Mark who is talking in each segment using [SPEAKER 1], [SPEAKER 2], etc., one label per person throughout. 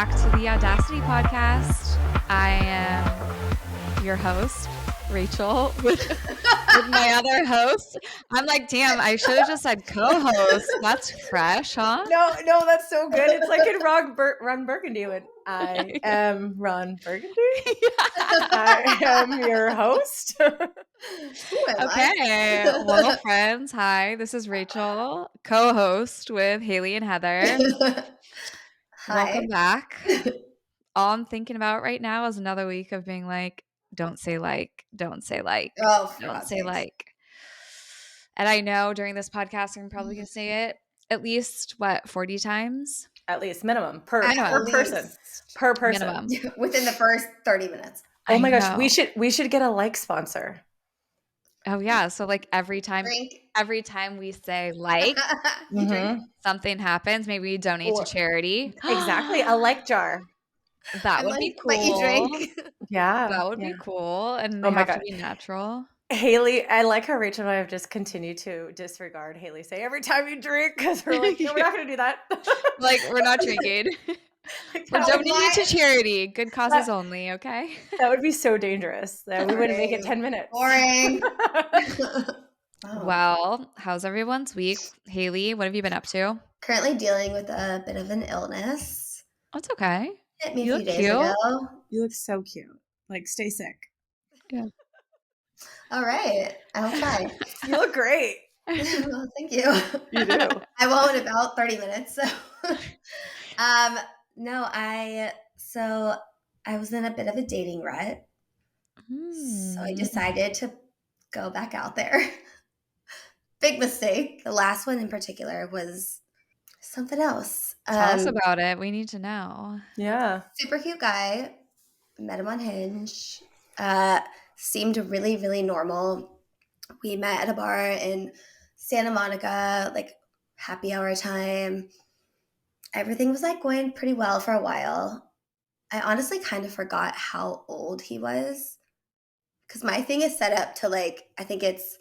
[SPEAKER 1] back to the Audacity Podcast. I am your host, Rachel, with my other host. I'm like, damn, I should have just said co-host. That's fresh, huh?
[SPEAKER 2] No, that's so good. It's like in Ron Burgundy when I am Ron Burgundy. I am your host.
[SPEAKER 1] Okay. Well, friends, hi. This is Rachel, co-host with Haley and Heather.
[SPEAKER 3] Hi.
[SPEAKER 1] Welcome back. All I'm thinking about right now is another week of being like, don't say like, don't say like, don't say like. And I know during this podcast, I'm probably going to say it at least, 40 times?
[SPEAKER 2] At least minimum per person.
[SPEAKER 1] Minimum.
[SPEAKER 3] Within the first 30 minutes.
[SPEAKER 2] Oh my gosh, we should get a like sponsor.
[SPEAKER 1] Oh yeah, so like every time we say like, something happens. Maybe we donate to charity.
[SPEAKER 2] Exactly, a like jar.
[SPEAKER 1] That would be cool.
[SPEAKER 3] What you drink.
[SPEAKER 2] Yeah,
[SPEAKER 1] that would be cool, and they have to be natural.
[SPEAKER 2] Haley, I like how Rachel and I have just continued to disregard Haley say every time you drink because we're like, no, we're not going to do that.
[SPEAKER 1] Like, we're not drinking. We're donating to charity. Good causes only, okay?
[SPEAKER 2] That would be so dangerous. That we wouldn't make it 10 minutes.
[SPEAKER 3] Boring.
[SPEAKER 1] Well, how's everyone's week? Haley, what have you been up to?
[SPEAKER 3] Currently dealing with a bit of an illness.
[SPEAKER 1] That's okay.
[SPEAKER 3] Hit me a few days ago.
[SPEAKER 2] You look so cute. Like, stay sick.
[SPEAKER 1] Yeah.
[SPEAKER 3] All right. I'll try.
[SPEAKER 2] You look great.
[SPEAKER 3] Well, thank you.
[SPEAKER 2] You do.
[SPEAKER 3] I won't in about 30 minutes. So, no, I was in a bit of a dating rut. So I decided to go back out there. Big mistake. The last one in particular was something else.
[SPEAKER 1] Tell us about it. We need to know.
[SPEAKER 2] Yeah.
[SPEAKER 3] Super cute guy. Met him on Hinge. Seemed really, really normal. We met at a bar in Santa Monica, like happy hour time. Everything was like going pretty well for a while. I honestly kind of forgot how old he was because my thing is set up to like, I think it's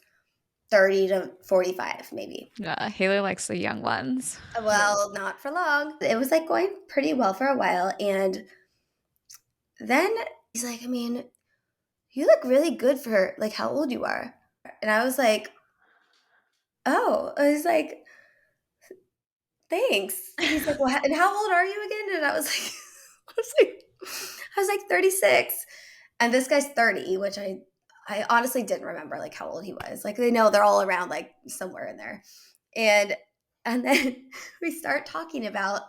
[SPEAKER 3] 30 to 45 maybe.
[SPEAKER 1] Yeah, Haley likes the young ones.
[SPEAKER 3] Well, not for long. It was like going pretty well for a while. And then he's like, I mean, you look really good for like how old you are. And I was like, oh, I was like, thanks. And he's like, well, and how old are you again? And I was like 36. And this guy's 30, which I honestly didn't remember like how old he was. Like they know they're all around like somewhere in there. And then we start talking about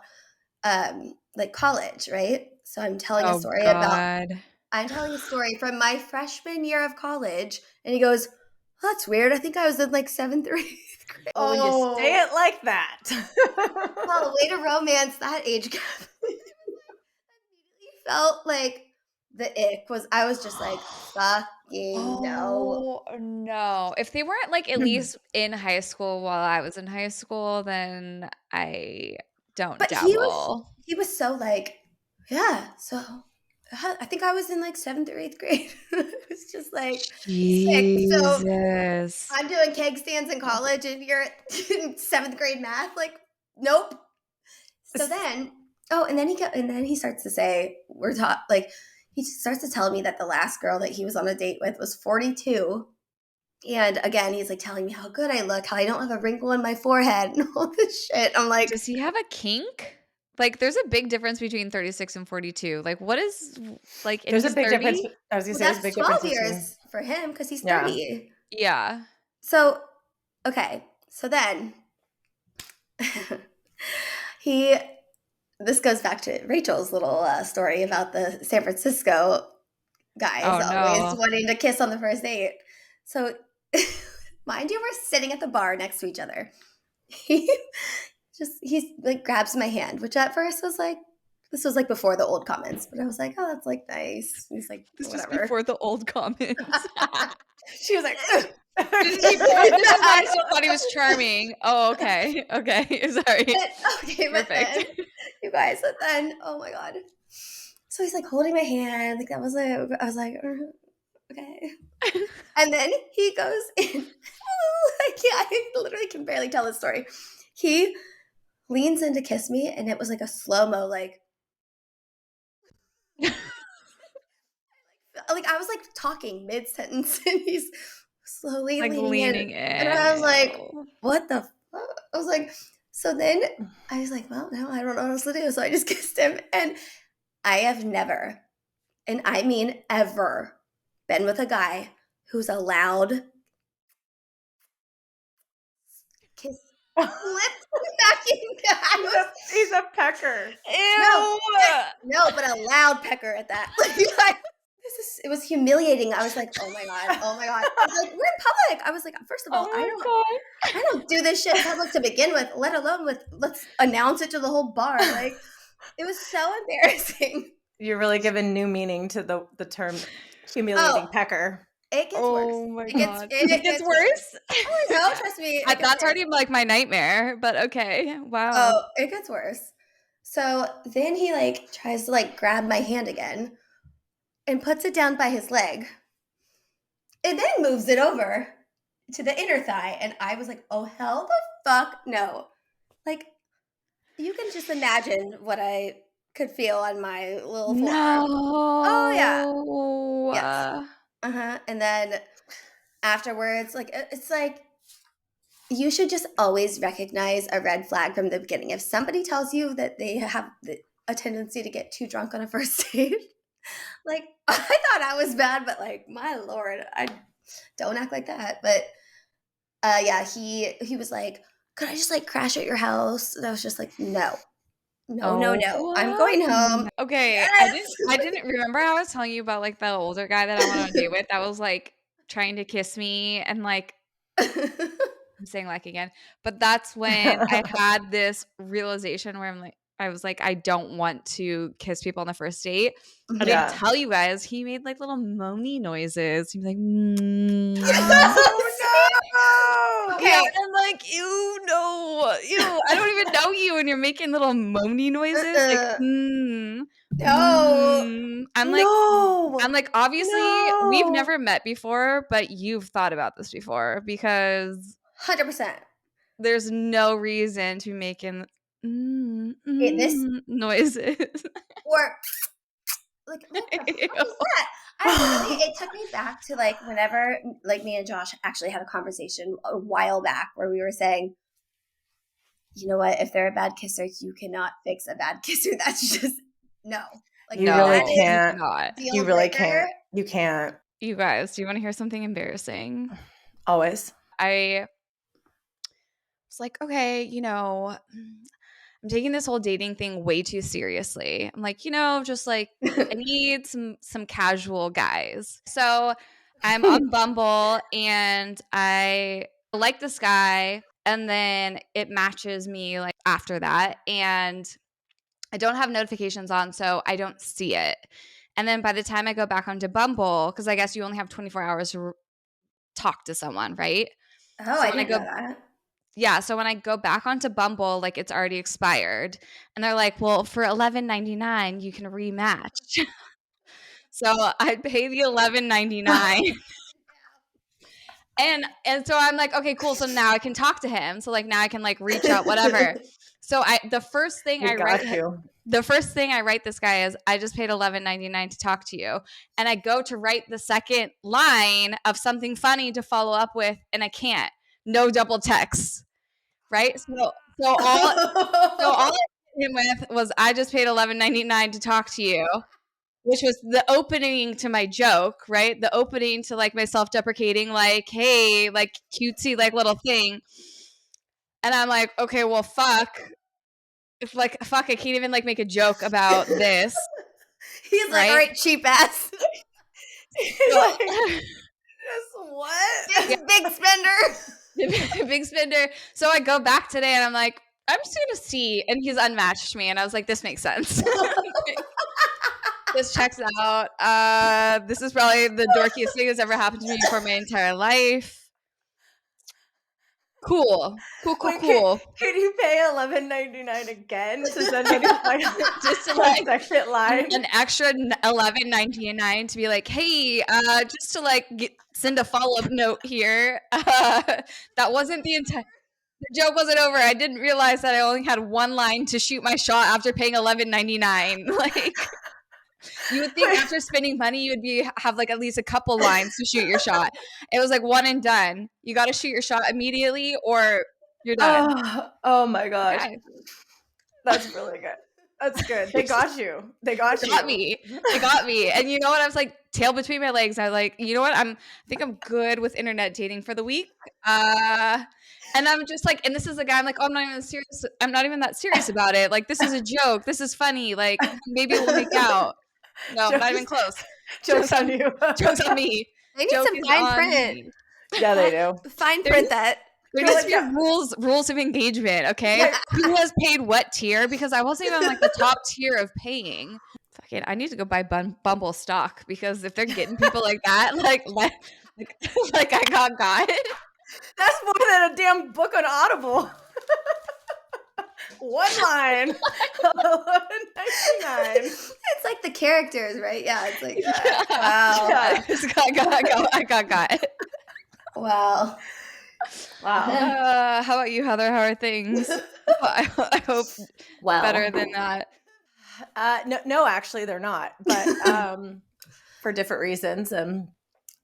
[SPEAKER 3] like college, right? So I'm telling a story from my freshman year of college. And he goes, well, that's weird. I think I was in like 7th or 8th grade.
[SPEAKER 2] Oh, you say it like that.
[SPEAKER 3] Well, way to romance that age gap. Immediately felt like the ick was, I was just like, fucking no.
[SPEAKER 1] Oh, no. If they weren't like at least in high school while I was in high school, then I don't dabble.
[SPEAKER 3] He was so like, yeah, so I think I was in like 7th or 8th grade. It was just like sick. So I'm doing keg stands in college and you're in 7th grade math. Like, nope. So then, and then he starts to say, he starts to tell me that the last girl that he was on a date with was 42. And again, he's like telling me how good I look, how I don't have a wrinkle in my forehead and all this shit. I'm like,
[SPEAKER 1] does he have a kink? Like, there's a big difference between 36 and 42. Like, what is, like,
[SPEAKER 2] there's a big 30? Difference. I was going to say,
[SPEAKER 3] that's 12 years for him because he's 30.
[SPEAKER 1] Yeah.
[SPEAKER 3] So, okay. So then, this goes back to Rachel's little story about the San Francisco guys always wanting to kiss on the first date. So, mind you, we're sitting at the bar next to each other. He like grabs my hand, which at first was like, this was like before the old comments, but I was like, oh, that's like nice. He's like,
[SPEAKER 1] this
[SPEAKER 3] whatever.
[SPEAKER 1] Just before the old comments.
[SPEAKER 3] She was like,
[SPEAKER 1] this is why I still thought he was charming. Oh, okay. Sorry.
[SPEAKER 3] Perfect. You guys, but then, oh my God. So he's like holding my hand. Like I was like, okay. And then he goes in. I literally can barely tell this story. He leans in to kiss me, and it was like a slow-mo, like, like I was like talking mid-sentence and he's slowly
[SPEAKER 1] like leaning in.
[SPEAKER 3] And I was like, what the fuck? I was like, so then I was like, well, no, I don't know what else to do. So I just kissed him. And I have never, and I mean ever, been with a guy who's allowed kiss lips back in the
[SPEAKER 2] He's a pecker.
[SPEAKER 1] Ew.
[SPEAKER 3] No, but a loud pecker at that. It was humiliating. I was like, oh my God. I was like, we're in public. I was like, first of all, I don't do this shit in public to begin with, let alone let's announce it to the whole bar. Like, it was so embarrassing.
[SPEAKER 2] You're really giving new meaning to the term humiliating pecker.
[SPEAKER 3] It gets worse.
[SPEAKER 1] Oh my God. It gets worse?
[SPEAKER 3] Oh, no, trust me.
[SPEAKER 1] That's already like my nightmare, but okay. Wow.
[SPEAKER 3] Oh, it gets worse. So then he like tries to like grab my hand again and puts it down by his leg and then moves it over to the inner thigh. And I was like, oh, hell the fuck no. Like, you can just imagine what I could feel on my little forearm.
[SPEAKER 1] No.
[SPEAKER 3] Oh, yeah. Yes. And then afterwards, like, it's like, you should just always recognize a red flag from the beginning. If somebody tells you that they have a tendency to get too drunk on a first date, like, I thought I was bad, but like, my Lord, I don't act like that. But yeah, he was like, could I just like crash at your house? And I was just like, no. I'm going home.
[SPEAKER 1] Okay. Yes! I didn't remember how I was telling you about like the older guy that I went on a date with that was like trying to kiss me and like I'm saying like again, but that's when I had this realization where I was like, I don't want to kiss people on the first date. I didn't tell you guys, he made like little moany noises. He was like,
[SPEAKER 3] Oh, no.
[SPEAKER 1] Okay. Yeah, I'm like, ew, no, ew, I don't even know you, and you're making little moany noises. Like,
[SPEAKER 3] no.
[SPEAKER 1] I'm like, obviously, we've never met before, but you've thought about this before because
[SPEAKER 3] 100%.
[SPEAKER 1] There's no reason to be making noises.
[SPEAKER 3] Or like, what the fuck is that? It took me back to like whenever like me and Josh actually had a conversation a while back where we were saying, you know what, if they're a bad kisser, you cannot fix a bad kisser. That's just no. Like,
[SPEAKER 2] you really can't. You really can't. You can't.
[SPEAKER 1] You guys, do you want to hear something embarrassing?
[SPEAKER 2] Always.
[SPEAKER 1] I was like, okay, you know, I'm taking this whole dating thing way too seriously. I'm like, you know, just like I need some casual guys. So I'm on Bumble and I like this guy, and then it matches me like after that, and I don't have notifications on, so I don't see it. And then by the time I go back onto Bumble, because I guess you only have 24 hours to talk to someone, right?
[SPEAKER 3] Oh, so I didn't know that.
[SPEAKER 1] Yeah, so when I go back onto Bumble, like it's already expired. And they're like, well, for $11.99, you can rematch. So I'd pay the $11.99. And so I'm like, okay, cool. So now I can talk to him. So like now I can like reach out, whatever. So the first thing I write this guy is, I just paid $11.99 to talk to you. And I go to write the second line of something funny to follow up with, and I can't. No double texts. Right? So all I hit him with was, I just paid $11.99 to talk to you, which was the opening to my joke, right? The opening to like my self-deprecating, like, hey, like cutesy, like little thing. And I'm like, okay, well, fuck. If like, fuck, I can't even like make a joke about this.
[SPEAKER 3] He's like, all right, cheap ass. He's like, what? Big spender.
[SPEAKER 1] Big spender. So I go back today and I'm like, I'm just going to see. And he's unmatched me. And I was like, this makes sense. This checks out. This is probably the dorkiest thing that's ever happened to me for my entire life. Cool.
[SPEAKER 2] Wait, could you pay $11.99 again to send me just to like second line?
[SPEAKER 1] An extra $11.99 to be like, hey, just to like send a follow-up note here. That wasn't the intent. The joke wasn't over. I didn't realize that I only had one line to shoot my shot after paying $11.99. Like, You would think after spending money, you would have like at least a couple lines to shoot your shot. It was like one and done. You got to shoot your shot immediately or you're done.
[SPEAKER 2] Oh my gosh.
[SPEAKER 1] Okay.
[SPEAKER 2] That's really good. That's good. They got you. They got
[SPEAKER 1] me. They got me. And you know what? I was like, tail between my legs. I was like, you know what? I think I'm good with internet dating for the week. And I'm just like, and this is a guy I'm like, oh, I'm not even serious. I'm not even that serious about it. Like, this is a joke. This is funny. Like, maybe we'll make out. No, not even close.
[SPEAKER 2] Joke's on you.
[SPEAKER 1] Joke's on me.
[SPEAKER 3] They need some fine print.
[SPEAKER 2] Yeah, they do.
[SPEAKER 3] Fine print that.
[SPEAKER 1] There needs to be rules of engagement, okay? Yeah. Who has paid what tier? Because I wasn't even like the top tier of paying. Fucking, I need to go buy Bumble stock because if they're getting people like that, like I got.
[SPEAKER 2] That's more than a damn book on Audible. One line. $11.99.
[SPEAKER 3] It's like the characters, right? Yeah, it's like
[SPEAKER 1] wow. Yeah. I got.
[SPEAKER 3] Wow.
[SPEAKER 1] How about you, Heather? How are things? I hope better than that.
[SPEAKER 2] No, actually, they're not. But for different reasons and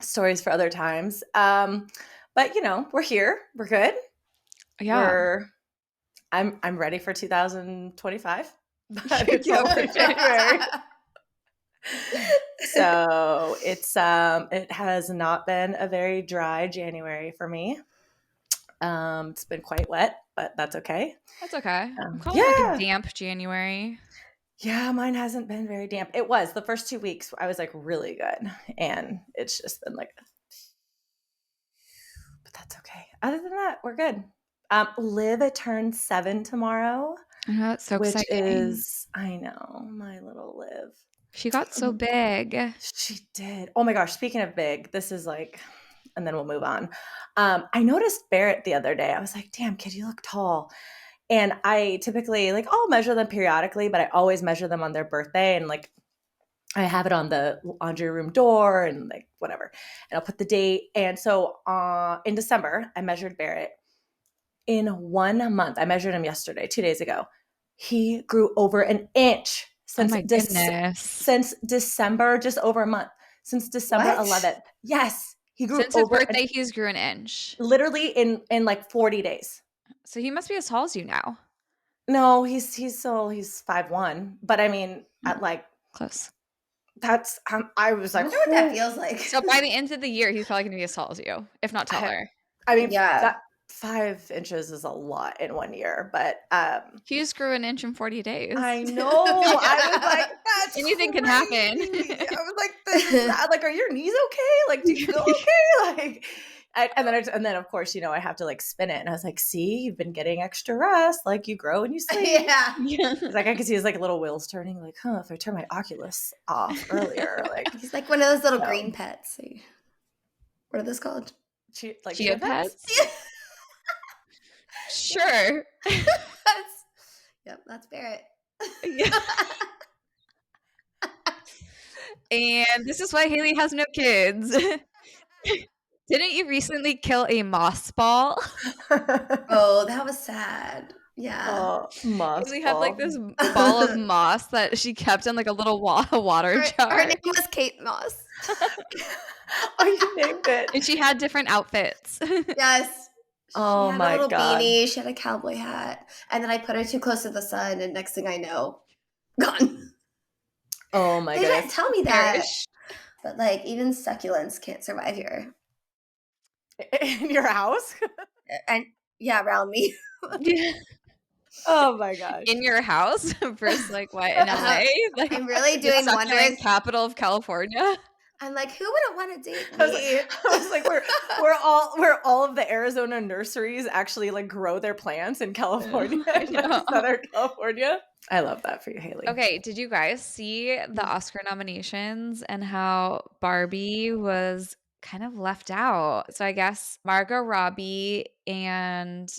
[SPEAKER 2] stories for other times. But we're here. We're good.
[SPEAKER 1] Yeah.
[SPEAKER 2] I'm ready for 2025. But it's only January. So it has not been a very dry January for me. It's been quite wet, but that's okay.
[SPEAKER 1] That's okay. I'm calling it like a damp January.
[SPEAKER 2] Yeah, mine hasn't been very damp. It was the first 2 weeks. I was like really good, and it's just been like, but that's okay. Other than that, we're good. Liv turns 7 tomorrow.
[SPEAKER 1] Oh, that's so
[SPEAKER 2] which
[SPEAKER 1] exciting.
[SPEAKER 2] Is I know my little Liv.
[SPEAKER 1] She got so big.
[SPEAKER 2] She did. Oh my gosh! Speaking of big, this is like, and then we'll move on. I noticed Barrett the other day. I was like, damn, kid, you look tall. And I typically I'll measure them periodically, but I always measure them on their birthday. And like, I have it on the laundry room door and like whatever. And I'll put the date. And so in December, I measured Barrett. In 1 month, I measured him yesterday, 2 days ago. He grew over an inch since since December, just over a month. Since December 11th. Yes. He grew
[SPEAKER 1] since
[SPEAKER 2] over
[SPEAKER 1] his birthday, he's grew an inch.
[SPEAKER 2] Literally in like 40 days.
[SPEAKER 1] So he must be as tall as you now.
[SPEAKER 2] No, he's 5'1", but I mean at like
[SPEAKER 1] close.
[SPEAKER 2] That's I was like,
[SPEAKER 3] I wonder what that feels like.
[SPEAKER 1] So by the end of the year, he's probably going to be as tall as you, if not taller.
[SPEAKER 2] I mean, that 5 inches is a lot in 1 year, but
[SPEAKER 1] he just grew an inch in 40 days.
[SPEAKER 2] I know. I was like, that's
[SPEAKER 1] anything
[SPEAKER 2] crazy.
[SPEAKER 1] Can happen.
[SPEAKER 2] I was like, this is like, are your knees okay? Like, do you feel okay? Like, and then of course, I have to like spin it, and I was like, see, you've been getting extra rest. Like, you grow and you sleep.
[SPEAKER 3] Yeah.
[SPEAKER 2] Like I could see his like little wheels turning. Like, if I turn my Oculus off earlier, like
[SPEAKER 3] he's like one of those little green pets. What are those called?
[SPEAKER 1] Chia pets. Sure.
[SPEAKER 3] That's Barrett.
[SPEAKER 1] Yeah. And this is why Haley has no kids. Didn't you recently kill a moss ball?
[SPEAKER 3] Oh, that was sad. Yeah.
[SPEAKER 2] Oh, moss
[SPEAKER 1] Haley had like this ball of moss that she kept in like a little water jar.
[SPEAKER 3] Her name was Kate Moss.
[SPEAKER 2] Oh, you named it.
[SPEAKER 1] And she had different outfits.
[SPEAKER 3] Yes.
[SPEAKER 2] Oh
[SPEAKER 3] she had
[SPEAKER 2] my
[SPEAKER 3] a little
[SPEAKER 2] God.
[SPEAKER 3] beanie. She had a cowboy hat. And then I put her too close to the sun, and next thing I know, gone.
[SPEAKER 2] Oh my God.
[SPEAKER 3] They didn't tell me that. But like even succulents can't survive here.
[SPEAKER 2] In your house?
[SPEAKER 3] And around me.
[SPEAKER 2] Oh my gosh.
[SPEAKER 1] In your house versus like what in LA? Like,
[SPEAKER 3] I'm really doing wonders.
[SPEAKER 1] Capital of California.
[SPEAKER 3] I'm like, who wouldn't want to date me?
[SPEAKER 2] I was like, where all of the Arizona nurseries actually like grow their plants in California, Southern California. I love that for you, Haley.
[SPEAKER 1] Okay, did you guys see the Oscar nominations and how Barbie was kind of left out? So I guess Margot Robbie and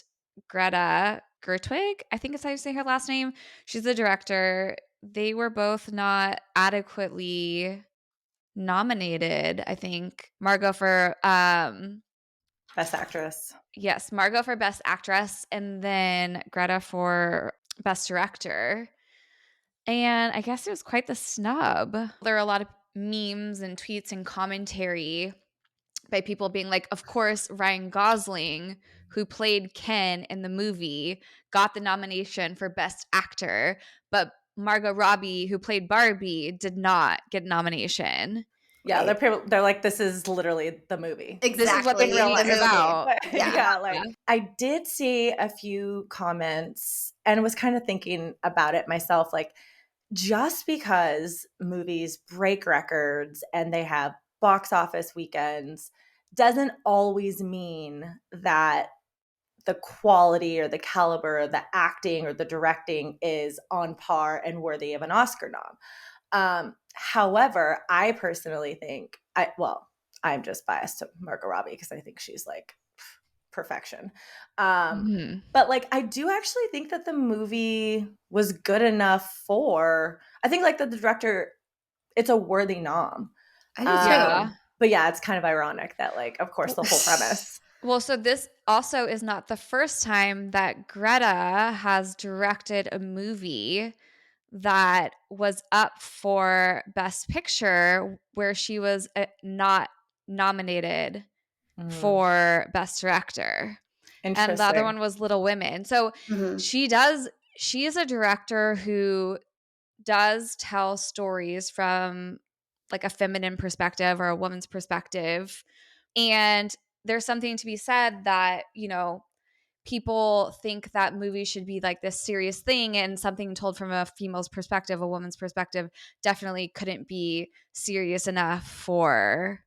[SPEAKER 1] Greta Gerwig, I think is how you say her last name. She's the director. They were both not adequately nominated. I think Margot for
[SPEAKER 2] Best Actress.
[SPEAKER 1] Yes, Margot for Best Actress, and then Greta for Best Director. And I guess it was quite the snub. There are a lot of memes and tweets and commentary by people being like, of course, Ryan Gosling, who played Ken in the movie, got the nomination for Best Actor, but Margot Robbie, who played Barbie, did not get a nomination.
[SPEAKER 2] Yeah, they're like, this is literally the movie.
[SPEAKER 3] Exactly.
[SPEAKER 1] This is what the movie is about.
[SPEAKER 2] Yeah, I did see a few comments and was kind of thinking about it myself, like, just because movies break records and they have box office weekends doesn't always mean that the quality or the caliber of the acting or the directing is on par and worthy of an Oscar nom. However, I personally think I'm just biased to Margot Robbie because I think she's like perfection. But like, I do actually think that the movie was good enough I think like the director, it's a worthy nom.
[SPEAKER 3] I do too.
[SPEAKER 2] But yeah, it's kind of ironic that like, of course, the whole premise.
[SPEAKER 1] Well, so this also is not the first time that Greta has directed a movie that was up for Best Picture where she was not nominated for Best Director. And the other one was Little Women. So she is a director who does tell stories from like a feminine perspective or a woman's perspective. And there's something to be said that, you know, people think that movies should be like this serious thing, and something told from a female's perspective, a woman's perspective, definitely couldn't be serious enough for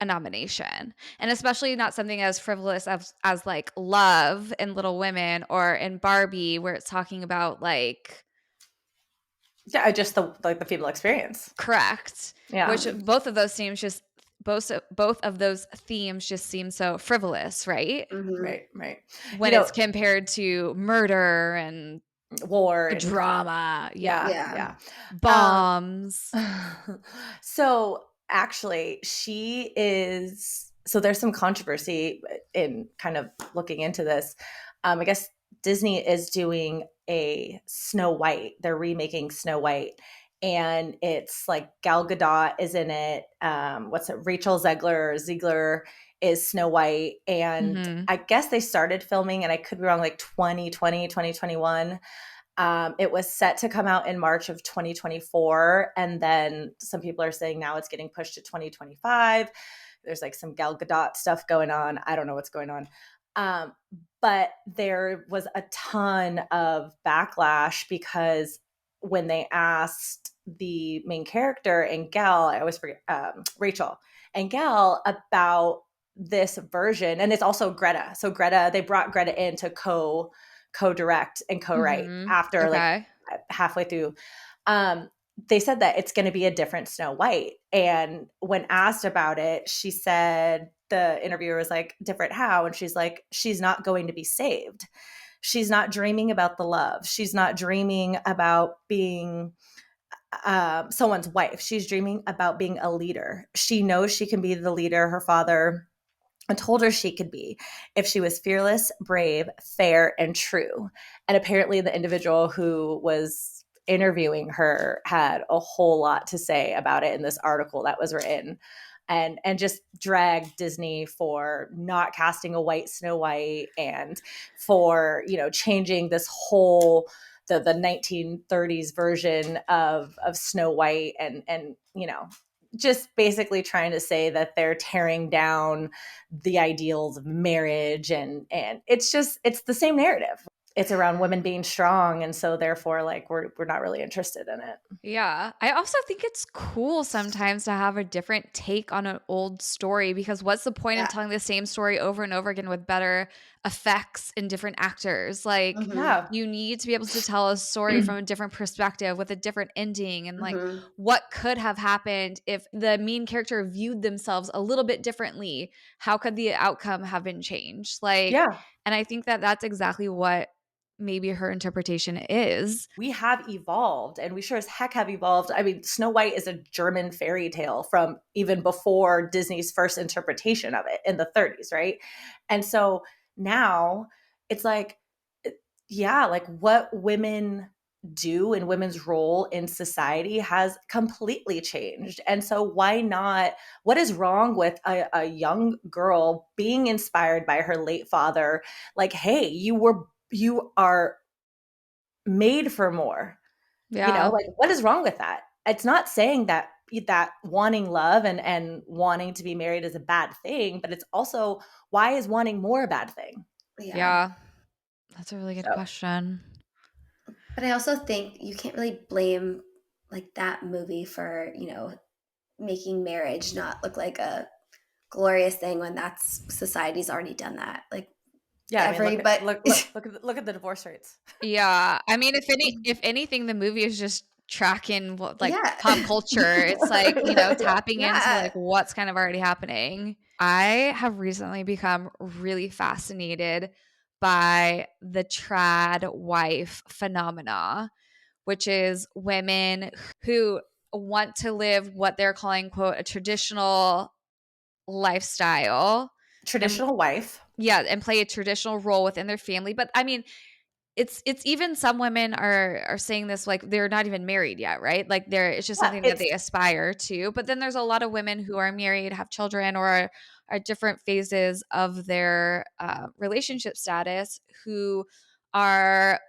[SPEAKER 1] a nomination. And especially not something as frivolous as like love in Little Women or in Barbie, where it's talking about like
[SPEAKER 2] just the female experience.
[SPEAKER 1] Correct.
[SPEAKER 2] Yeah.
[SPEAKER 1] Which both of those themes just seem so frivolous, right?
[SPEAKER 2] Right.
[SPEAKER 1] When it's compared to murder and
[SPEAKER 2] war and
[SPEAKER 1] drama.
[SPEAKER 2] Yeah.
[SPEAKER 1] Bombs.
[SPEAKER 2] So actually, there's some controversy in kind of looking into this. I guess Disney is doing a Snow White. They're remaking Snow White. And it's like Gal Gadot is in it. Rachel Zegler is Snow White. And I guess they started filming, and I could be wrong, like 2020, 2021. It was set to come out in March of 2024. And then some people are saying now it's getting pushed to 2025. There's like some Gal Gadot stuff going on. I don't know what's going on. But there was a ton of backlash because when they asked the main character and Gal, I always forget, Rachel and Gal about this version, and it's also Greta. So they brought Greta in to co-direct and co-write after like halfway through. They said that it's going to be a different Snow White. And when asked about it, she said, the interviewer was like, different how? And she's like, she's not going to be saved. She's not dreaming about the love. She's not dreaming about being someone's wife. She's dreaming about being a leader. She knows she can be the leader her father told her she could be if she was fearless, brave, fair, and true. And apparently the individual who was interviewing her had a whole lot to say about it in this article that was written, and just dragged Disney for not casting a white Snow White and for, changing this whole the 1930s version of Snow White and just basically trying to say that they're tearing down the ideals of marriage, and it's the same narrative. It's around women being strong, and so therefore like we're not really interested in it.
[SPEAKER 1] Yeah. I also think it's cool sometimes to have a different take on an old story, because what's the point of telling the same story over and over again with better effects and different actors? Like you need to be able to tell a story from a different perspective with a different ending, and like what could have happened if the main character viewed themselves a little bit differently. How could the outcome have been changed? And I think that that's exactly what maybe her interpretation is.
[SPEAKER 2] We have evolved, and we sure as heck have evolved. I mean, Snow White is a German fairy tale from even before Disney's first interpretation of it in the 30s, right? And so now it's like, like what women do and women's role in society has completely changed. And so why not, what is wrong with a young girl being inspired by her late father? Like, hey, you are made for more.
[SPEAKER 1] Yeah.
[SPEAKER 2] Like, what is wrong with that? It's not saying that wanting love and wanting to be married is a bad thing, but it's also, why is wanting more a bad thing?
[SPEAKER 1] Yeah. That's a really good
[SPEAKER 2] So,
[SPEAKER 1] question.
[SPEAKER 3] But I also think you can't really blame like that movie for, making marriage not look like a glorious thing when that's society's already done that. Like,
[SPEAKER 2] yeah, I mean,
[SPEAKER 3] everybody.
[SPEAKER 2] look at the divorce rates.
[SPEAKER 1] Yeah. I mean, if anything, the movie is just tracking like
[SPEAKER 3] Yeah.
[SPEAKER 1] pop culture. It's like, tapping into like
[SPEAKER 3] Yeah.
[SPEAKER 1] what's kind of already happening. I have recently become really fascinated by the trad wife phenomena, which is women who want to live what they're calling, quote, a traditional lifestyle.
[SPEAKER 2] Traditional wife.
[SPEAKER 1] Yeah, and play a traditional role within their family. But I mean, it's even some women are saying this like they're not even married yet, right? Like it's just
[SPEAKER 2] Yeah,
[SPEAKER 1] something that they aspire to. But then there's a lot of women who are married, have children, or are different phases of their relationship status who are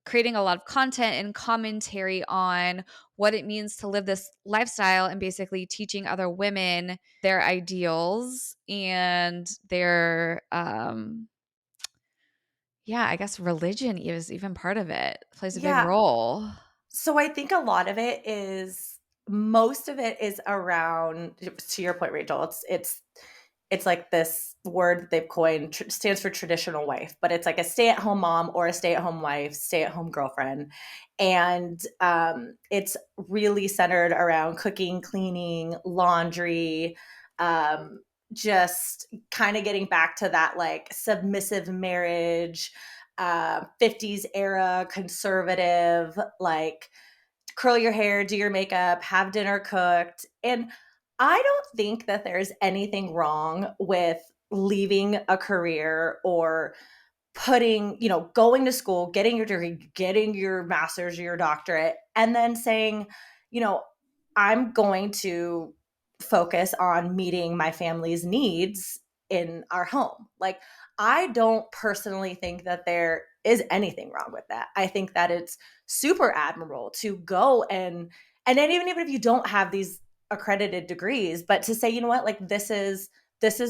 [SPEAKER 1] creating a lot of content and commentary on what it means to live this lifestyle and basically teaching other women their ideals and their yeah, I guess religion is even part of it. Plays a big
[SPEAKER 2] yeah.
[SPEAKER 1] role.
[SPEAKER 2] So I think most of it is around, to your point, Rachel, it's like this word that they've coined, stands for traditional wife, but it's like a stay-at-home mom or a stay-at-home wife, stay-at-home girlfriend. And it's really centered around cooking, cleaning, laundry, just kind of getting back to that like submissive marriage, 50s era conservative, like curl your hair, do your makeup, have dinner cooked. And I don't think that there's anything wrong with leaving a career or going to school, getting your degree, getting your master's or your doctorate, and then saying, you know, I'm going to focus on meeting my family's needs in our home. Like, I don't personally think that there is anything wrong with that. I think that it's super admirable to go and then even if you don't have these accredited degrees, but to say, you know what, like this is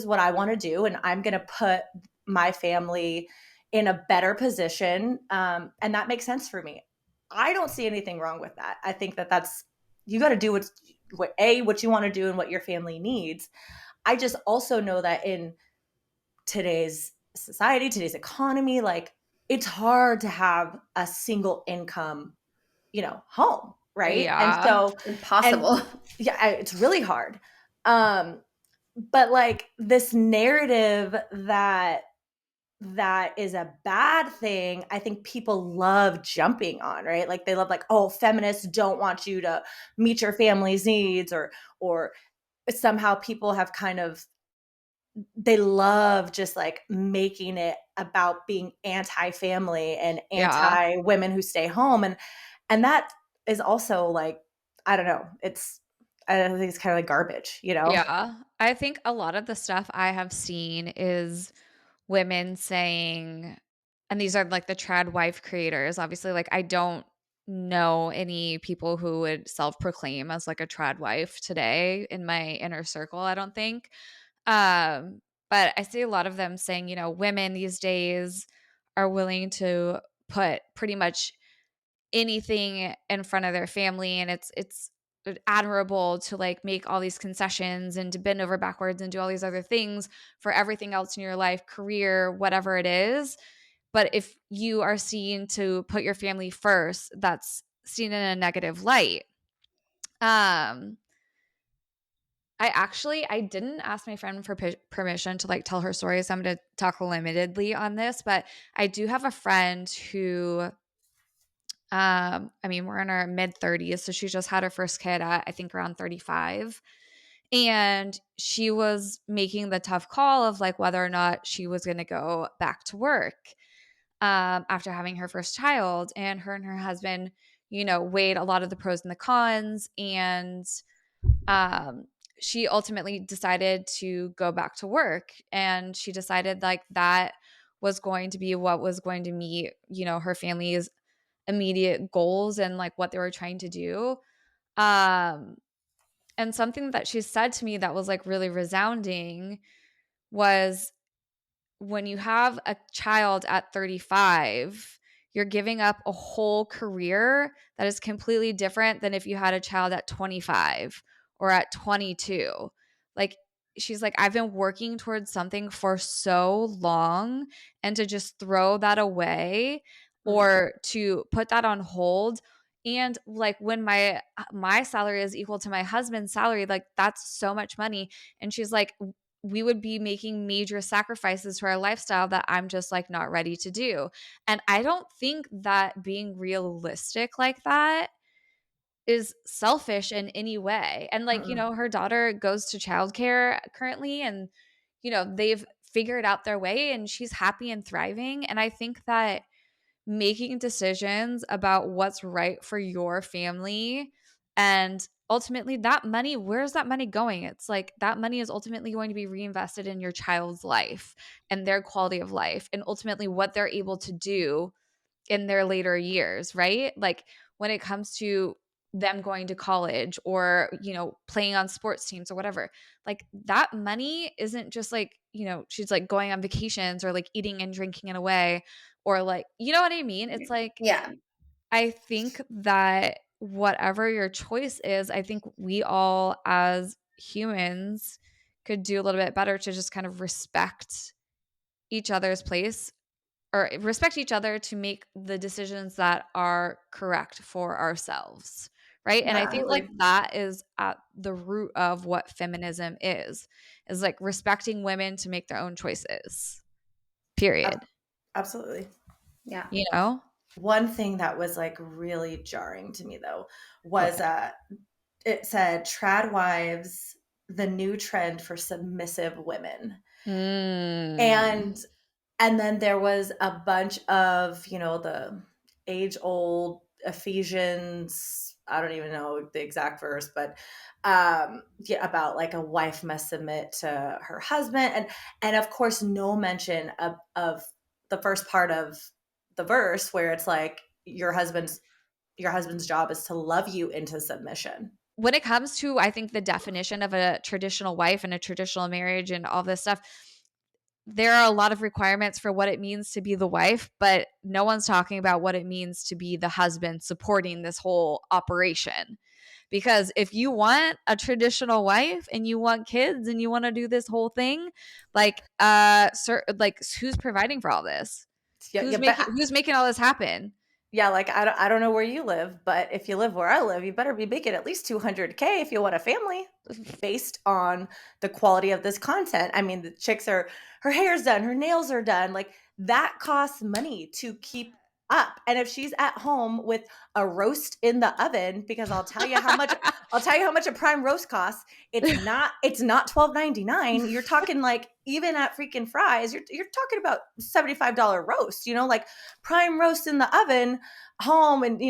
[SPEAKER 2] what I want to do, and I'm going to put my family in a better position, and that makes sense for me. I don't see anything wrong with that. I think that that's, you got to do what you want to do and what your family needs. I just also know that in today's society, today's economy, like it's hard to have a single income, home, right? And
[SPEAKER 1] Yeah.
[SPEAKER 2] so, and
[SPEAKER 3] Impossible.
[SPEAKER 2] yeah, it's really hard. But like this narrative that is a bad thing, I think people love jumping on, right? Like they love, like, oh, feminists don't want you to meet your family's needs, or somehow people have kind of, they love just like making it about being anti-family and
[SPEAKER 1] Yeah.
[SPEAKER 2] anti-women who stay home, and that is also like, I don't know, I think it's kind of like garbage,
[SPEAKER 1] Yeah. I think a lot of the stuff I have seen is women saying, and these are like the trad wife creators. Obviously, like I don't know any people who would self-proclaim as like a trad wife today in my inner circle, I don't think. But I see a lot of them saying, women these days are willing to put pretty much anything in front of their family, and it's admirable to like make all these concessions and to bend over backwards and do all these other things for everything else in your life, career, whatever it is. But if you are seen to put your family first, that's seen in a negative light. I didn't ask my friend for permission to like tell her story, so I'm going to talk limitedly on this, but I do have a friend who I mean, we're in our mid 30s, so she just had her first kid at I think around 35. And she was making the tough call of like whether or not she was going to go back to work. after having her first child, and her husband, weighed a lot of the pros and the cons, and she ultimately decided to go back to work, and she decided like that was going to be what was going to meet, her family's immediate goals and like what they were trying to do. And something that she said to me that was like really resounding was, when you have a child at 35, you're giving up a whole career that is completely different than if you had a child at 25 or at 22. Like, she's like, I've been working towards something for so long, and to just throw that away or to put that on hold. And like, when my salary is equal to my husband's salary, like that's so much money. And she's like, we would be making major sacrifices to our lifestyle that I'm just like not ready to do. And I don't think that being realistic like that is selfish in any way. And like, her daughter goes to childcare currently, and, they've figured out their way, and she's happy and thriving. And I think that making decisions about what's right for your family, and ultimately that money, where's that money going? It's like that money is ultimately going to be reinvested in your child's life and their quality of life, and ultimately what they're able to do in their later years, right? Like, when it comes to them going to college or, playing on sports teams or whatever, like that money isn't just like, she's like going on vacations or like eating and drinking it away, or like, you know what I mean? It's like,
[SPEAKER 3] Yeah.
[SPEAKER 1] I think that whatever your choice is, I think we all as humans could do a little bit better to just kind of respect each other's place, or respect each other to make the decisions that are correct for ourselves, right? And I think like that is at the root of what feminism is like respecting women to make their own choices, period.
[SPEAKER 2] Absolutely.
[SPEAKER 3] Yeah.
[SPEAKER 2] One thing that was like really jarring to me though was it said trad wives, the new trend for submissive women. And then there was a bunch of, the age-old Ephesians, I don't even know the exact verse, but about like a wife must submit to her husband. And of course, no mention of the first part of the verse where it's like your husband's job is to love you into submission.
[SPEAKER 1] When it comes to, I think, the definition of a traditional wife and a traditional marriage and all this stuff, there are a lot of requirements for what it means to be the wife, but no one's talking about what it means to be the husband supporting this whole operation. Because if you want a traditional wife and you want kids and you want to do this whole thing, like, who's providing for all this? Who's making all this happen?
[SPEAKER 2] Yeah, like I don't know where you live, but if you live where I live, you better be making at least $200K if you want a family, based on the quality of this content. I mean, the chicks her hair's done, her nails are done. Like that costs money to keep up. And if she's at home with a roast in the oven, because I'll tell you how much a prime roast costs. It's not $12.99. You're talking like, even at freaking Fry's, you're talking about $75 roast, like prime roast in the oven, home, and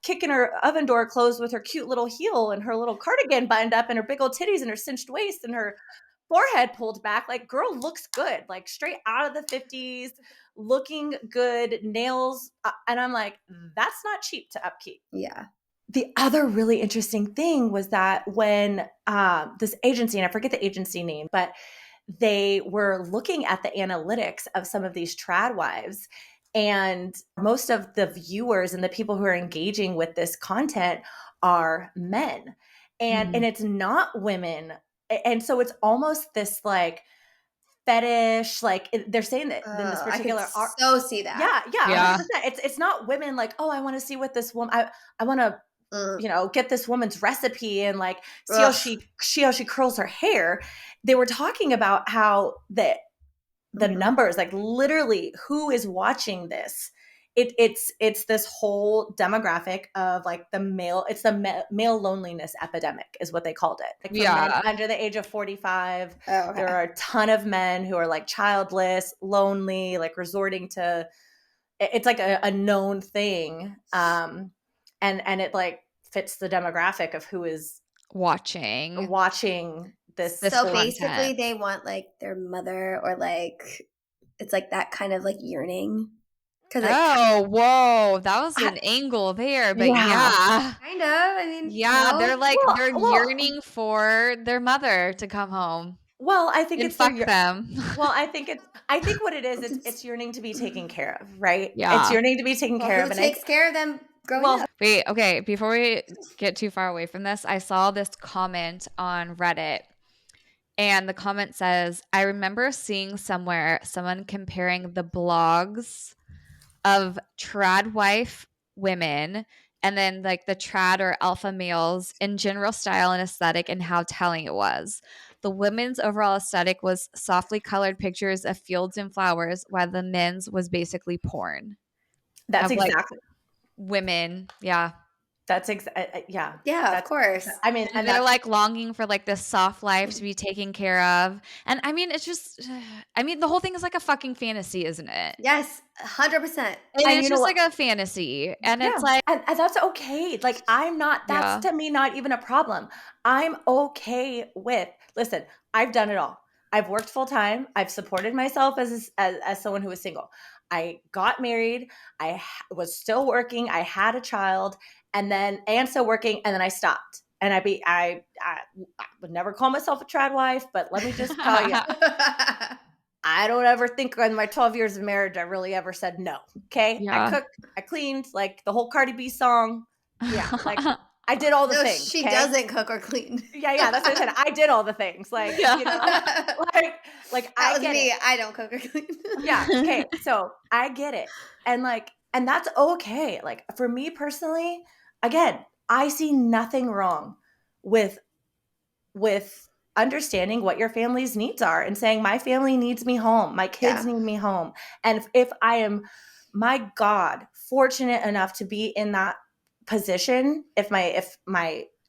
[SPEAKER 2] kicking her oven door closed with her cute little heel and her little cardigan buttoned up and her big old titties and her cinched waist and her forehead pulled back. Like, girl looks good, like straight out of the 50s, looking good, nails. And I'm like, that's not cheap to upkeep.
[SPEAKER 3] Yeah.
[SPEAKER 2] The other really interesting thing was that when this agency, and I forget the agency name, but they were looking at the analytics of some of these trad wives, and most of the viewers and the people who are engaging with this content are men. And it's not women. And so it's almost this like fetish, like they're saying that in this particular
[SPEAKER 3] art. So see that.
[SPEAKER 2] Yeah. 100%. It's not women like, oh, I want to see what this woman, I want to get this woman's recipe and like see how she curls her hair. They were talking about how the numbers, like literally who is watching this. It's this whole demographic of like the male loneliness epidemic is what they called it. Like for men under the age of 45, there are a ton of men who are like childless, lonely, like resorting to it's like a known thing. And it like fits the demographic of who is
[SPEAKER 1] watching
[SPEAKER 2] this.
[SPEAKER 3] So basically they want like their mother, or like it's like that kind of like yearning.
[SPEAKER 1] Whoa, that was an angle there, but yeah.
[SPEAKER 3] Kind of. I mean,
[SPEAKER 1] yeah, they're like they're yearning for their mother to come home.
[SPEAKER 2] Well, I think
[SPEAKER 1] and fuck them.
[SPEAKER 2] Well, I think what it is, it's yearning to be taken care of, right?
[SPEAKER 1] Yeah.
[SPEAKER 2] It's yearning to be taken care of.
[SPEAKER 3] Who takes care of them growing up?
[SPEAKER 1] Wait, okay, before we get too far away from this, I saw this comment on Reddit. And the comment says, I remember seeing somewhere someone comparing the blogs of trad wife women and then like the trad or alpha males in general style and aesthetic and how telling it was. The women's overall aesthetic was softly colored pictures of fields and flowers, while the men's was basically porn.
[SPEAKER 2] That's exactly.
[SPEAKER 1] Women, yeah.
[SPEAKER 2] That's
[SPEAKER 3] yeah, of course.
[SPEAKER 2] I mean,
[SPEAKER 1] and they're like longing for like this soft life to be taken care of. And I mean, it's just, I mean, the whole thing is like a fucking fantasy, isn't it?
[SPEAKER 3] Yes, 100%.
[SPEAKER 1] And it's just like a fantasy. And it's like,
[SPEAKER 2] and that's okay. Like that's to me not even a problem. I'm okay with, listen, I've done it all. I've worked full time. I've supported myself as someone who was single. I got married. I was still working. I had a child. And still working, and then I stopped. And I would never call myself a trad wife, but let me just tell you, I don't ever think in my 12 years of marriage I really ever said no. Okay, I cooked, I cleaned, like the whole Cardi B song. Yeah, like I did all the things.
[SPEAKER 3] She doesn't cook or clean.
[SPEAKER 2] Yeah, that's what I said. I did all the things. Like, you know, like
[SPEAKER 3] that was me. I don't cook or clean.
[SPEAKER 2] Yeah. Okay. So I get it, and that's okay. Like for me personally. Again, I see nothing wrong with understanding what your family's needs are and saying, my family needs me home. My kids need me home. And if I am, my God, fortunate enough to be in that position, if my,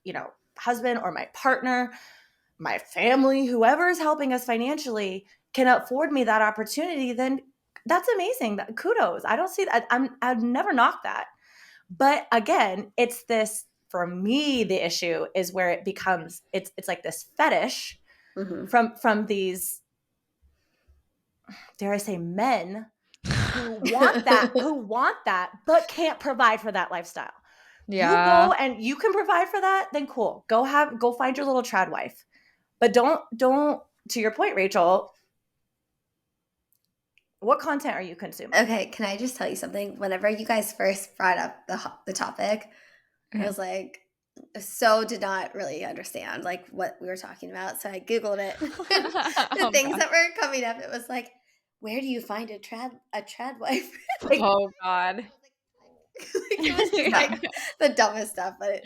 [SPEAKER 2] you know, husband or my partner, my family, whoever is helping us financially can afford me that opportunity, then that's amazing. Kudos. I don't see that. I'd never knock that. But again, it's this, for me, the issue is where it becomes, it's like this fetish from these, dare I say, men who want that, but can't provide for that lifestyle. Yeah. You go and you can provide for that, then cool. Go find your little trad wife. But don't, to your point, Rachel, what content are you consuming?
[SPEAKER 3] Okay, can I just tell you something? Whenever you guys first brought up the topic, I was like, did not really understand like what we were talking about. So I Googled it. The things that were coming up, it was like, where do you find a trad wife?
[SPEAKER 1] Oh God.
[SPEAKER 3] It was just like the dumbest stuff, but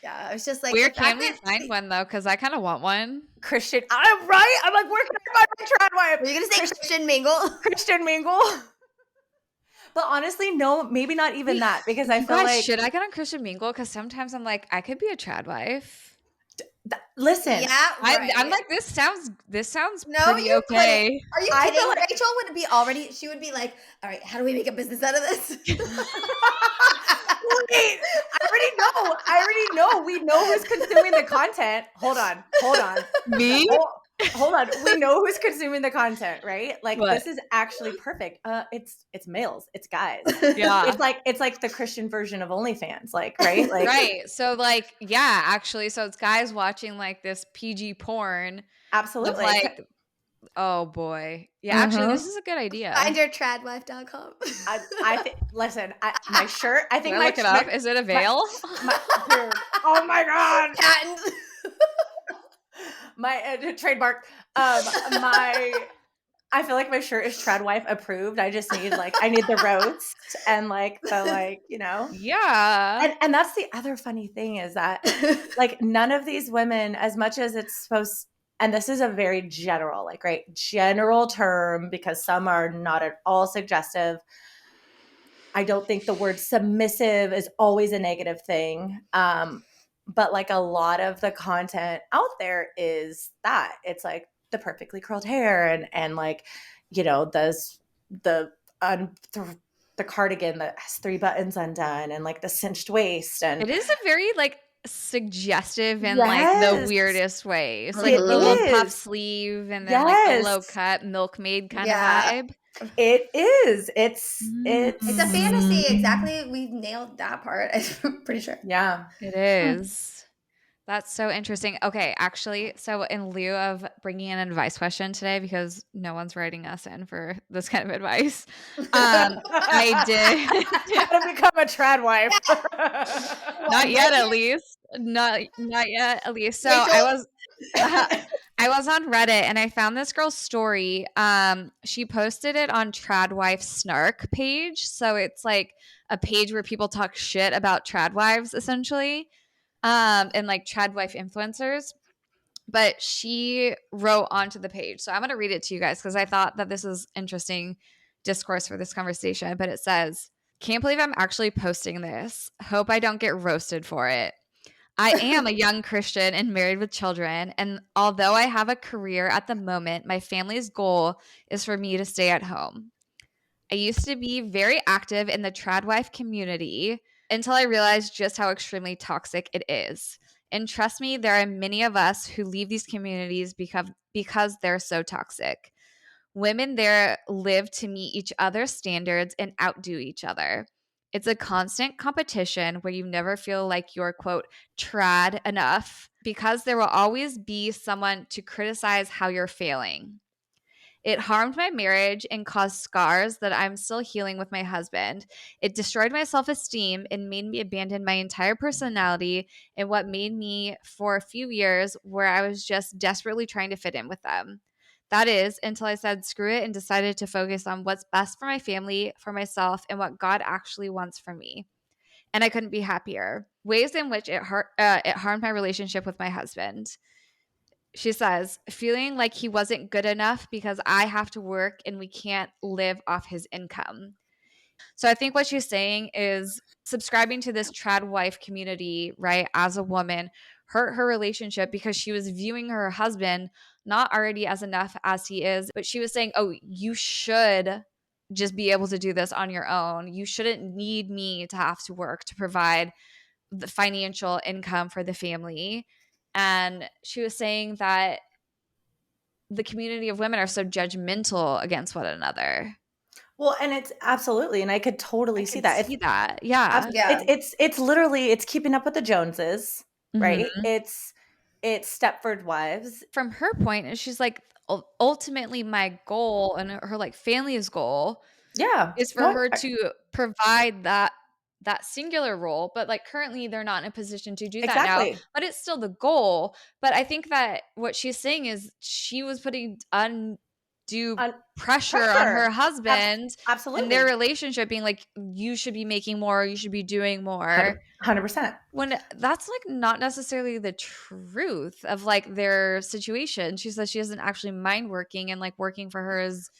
[SPEAKER 3] I was just like,
[SPEAKER 1] where can we find one though? Because I kind of want one.
[SPEAKER 2] Christian, I'm right. I'm like, where can I find my trad wife?
[SPEAKER 3] Are you gonna say Christian Mingle?
[SPEAKER 2] Christian Mingle. But honestly, no, maybe not even that, because I feel like,
[SPEAKER 1] should I get on Christian Mingle? Because sometimes I'm like, I could be a trad wife.
[SPEAKER 2] Listen,
[SPEAKER 3] right.
[SPEAKER 1] I'm like, this sounds pretty okay.
[SPEAKER 3] Are you kidding? Like Rachel would be already. She would be like, all right, how do we make a business out of this?
[SPEAKER 2] Wait, I already know. We know who's consuming the content. Hold on.
[SPEAKER 1] Me?
[SPEAKER 2] Hold on. We know who's consuming the content, right? Like this is actually perfect. It's males, it's guys.
[SPEAKER 1] Yeah.
[SPEAKER 2] It's like the Christian version of OnlyFans, like, right? Like,
[SPEAKER 1] right. So like, yeah, actually, so it's guys watching like this PG porn.
[SPEAKER 2] Absolutely.
[SPEAKER 1] Like, oh boy. Yeah, actually, this is a good idea.
[SPEAKER 3] Findyourtradwife.com.
[SPEAKER 2] Listen, my shirt, I think
[SPEAKER 1] I look it up. Is it a veil?
[SPEAKER 2] Oh my God.
[SPEAKER 3] Patent.
[SPEAKER 2] My trademark. I feel like my shirt is trad wife approved. I just need I need the roast and the you know.
[SPEAKER 1] Yeah.
[SPEAKER 2] And that's the other funny thing is that none of these women, as much as it's supposed, and this is a very general, general term, because some are not at all suggestive. I don't think the word submissive is always a negative thing. But a lot of the content out there is that it's the perfectly curled hair and you know, the the cardigan that has 3 buttons undone and like the cinched waist. And
[SPEAKER 1] it is a very like suggestive in like the
[SPEAKER 2] yes,
[SPEAKER 1] weirdest ways. Like
[SPEAKER 2] it
[SPEAKER 1] the little puff
[SPEAKER 2] is.
[SPEAKER 1] sleeve and then like the
[SPEAKER 2] Yes.
[SPEAKER 1] low cut milkmaid kind of
[SPEAKER 3] Yeah.
[SPEAKER 1] vibe.
[SPEAKER 2] It is. It's
[SPEAKER 3] It's a fantasy. Exactly. We've nailed that part. I'm pretty sure.
[SPEAKER 2] Yeah.
[SPEAKER 1] It is. That's so interesting. Okay, actually, so in lieu of bringing an advice question today, because no one's writing us in for this kind of advice, I did.
[SPEAKER 2] How to become a trad wife.
[SPEAKER 1] Not yet, at least. Not yet, at least. So
[SPEAKER 3] Rachel?
[SPEAKER 1] I was on Reddit and I found this girl's story. She posted it on Tradwife Snark page. So it's like a page where people talk shit about tradwives, essentially. And like tradwife influencers. But she wrote onto the page. So I'm going to read it to you guys because I thought that this is interesting discourse for this conversation. But it says, can't believe I'm actually posting this. Hope I don't get roasted for it. I am a young Christian and married with children. And although I have a career at the moment, my family's goal is for me to stay at home. I used to be very active in the tradwife community until I realized just how extremely toxic it is. And trust me, there are many of us who leave these communities because they're so toxic. Women there live to meet each other's standards and outdo each other. It's a constant competition where you never feel like you're, quote, trad enough because there will always be someone to criticize how you're failing. It harmed my marriage and caused scars that I'm still healing with my husband. It destroyed my self-esteem and made me abandon my entire personality and what made me for a few years where I was just desperately trying to fit in with them. That is, until I said screw it and decided to focus on what's best for my family, for myself, and what God actually wants from me. And I couldn't be happier. Ways in which it harmed my relationship with my husband. She says, feeling like he wasn't good enough because I have to work and we can't live off his income. So I think what she's saying is subscribing to this trad wife community, right, as a woman, hurt her relationship because she was viewing her husband not already as enough as he is, but she was saying, oh, you should just be able to do this on your own. You shouldn't need me to have to work to provide the financial income for the family. And she was saying that the community of women are so judgmental against one another.
[SPEAKER 2] Well, and it's absolutely, and I could totally see that.
[SPEAKER 1] Yeah.
[SPEAKER 2] It's literally, it's keeping up with the Joneses, right?
[SPEAKER 1] Mm-hmm.
[SPEAKER 2] It's Stepford Wives.
[SPEAKER 1] From her point, and she's like, ultimately my goal and her like family's goal is for her to provide that singular role, but like currently they're not in a position to do that now, but it's still the goal. But I think that what she's saying is she was putting undue pressure on her husband and their relationship, being like, you should be making more, you should be doing more.
[SPEAKER 2] 100%.
[SPEAKER 1] When that's like not necessarily the truth of like their situation. She says she doesn't actually mind working, and like working for her is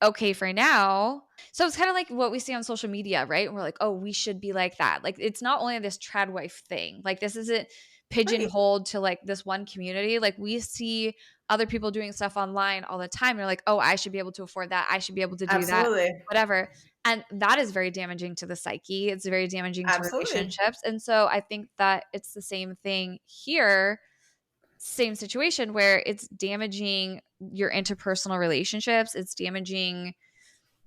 [SPEAKER 1] okay for now. So it's kind of like what we see on social media, right? And we're like, oh, we should be like that. Like, it's not only this trad wife thing. Like, this isn't pigeonholed to like this one community. Like, we see other people doing stuff online all the time. They're like, oh, I should be able to afford that. I should be able to do that, whatever. And that is very damaging to the psyche. It's very damaging to relationships. And so I think that it's the same thing here. Same situation where it's damaging your interpersonal relationships. It's damaging,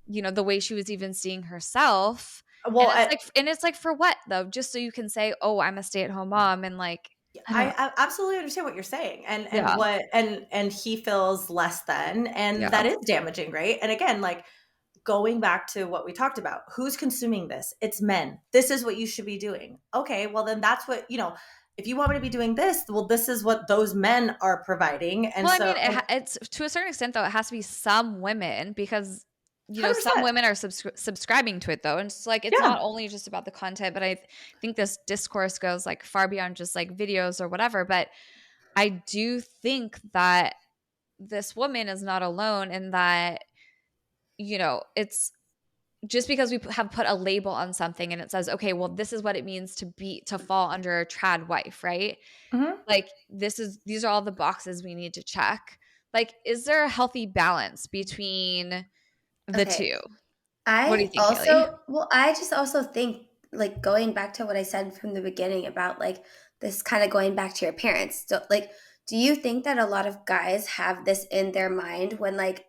[SPEAKER 1] the way she was even seeing herself. Well, and it's like for what though? Just so you can say, oh, I'm a stay-at-home mom, and like
[SPEAKER 2] I absolutely understand what you're saying, and he feels less than, and that is damaging, right? And again, like going back to what we talked about, who's consuming this? It's men. This is what you should be doing. Okay, well then that's what, if you want me to be doing this, well, this is what those men are providing. And
[SPEAKER 1] well, I mean, it's to a certain extent, though, it has to be some women because, 100%. Some women are subscribing to it, though. And it's like, it's not only just about the content, but I think this discourse goes like far beyond just like videos or whatever. But I do think that this woman is not alone in that, it's just because we have put a label on something and it says, okay, well, this is what it means to fall under a trad wife, right? Mm-hmm. Like these are all the boxes we need to check. Like, is there a healthy balance between the two? What do you think, Haley?
[SPEAKER 3] I just also think, like, going back to what I said from the beginning about like this kind of going back to your parents. So, like, do you think that a lot of guys have this in their mind when, like,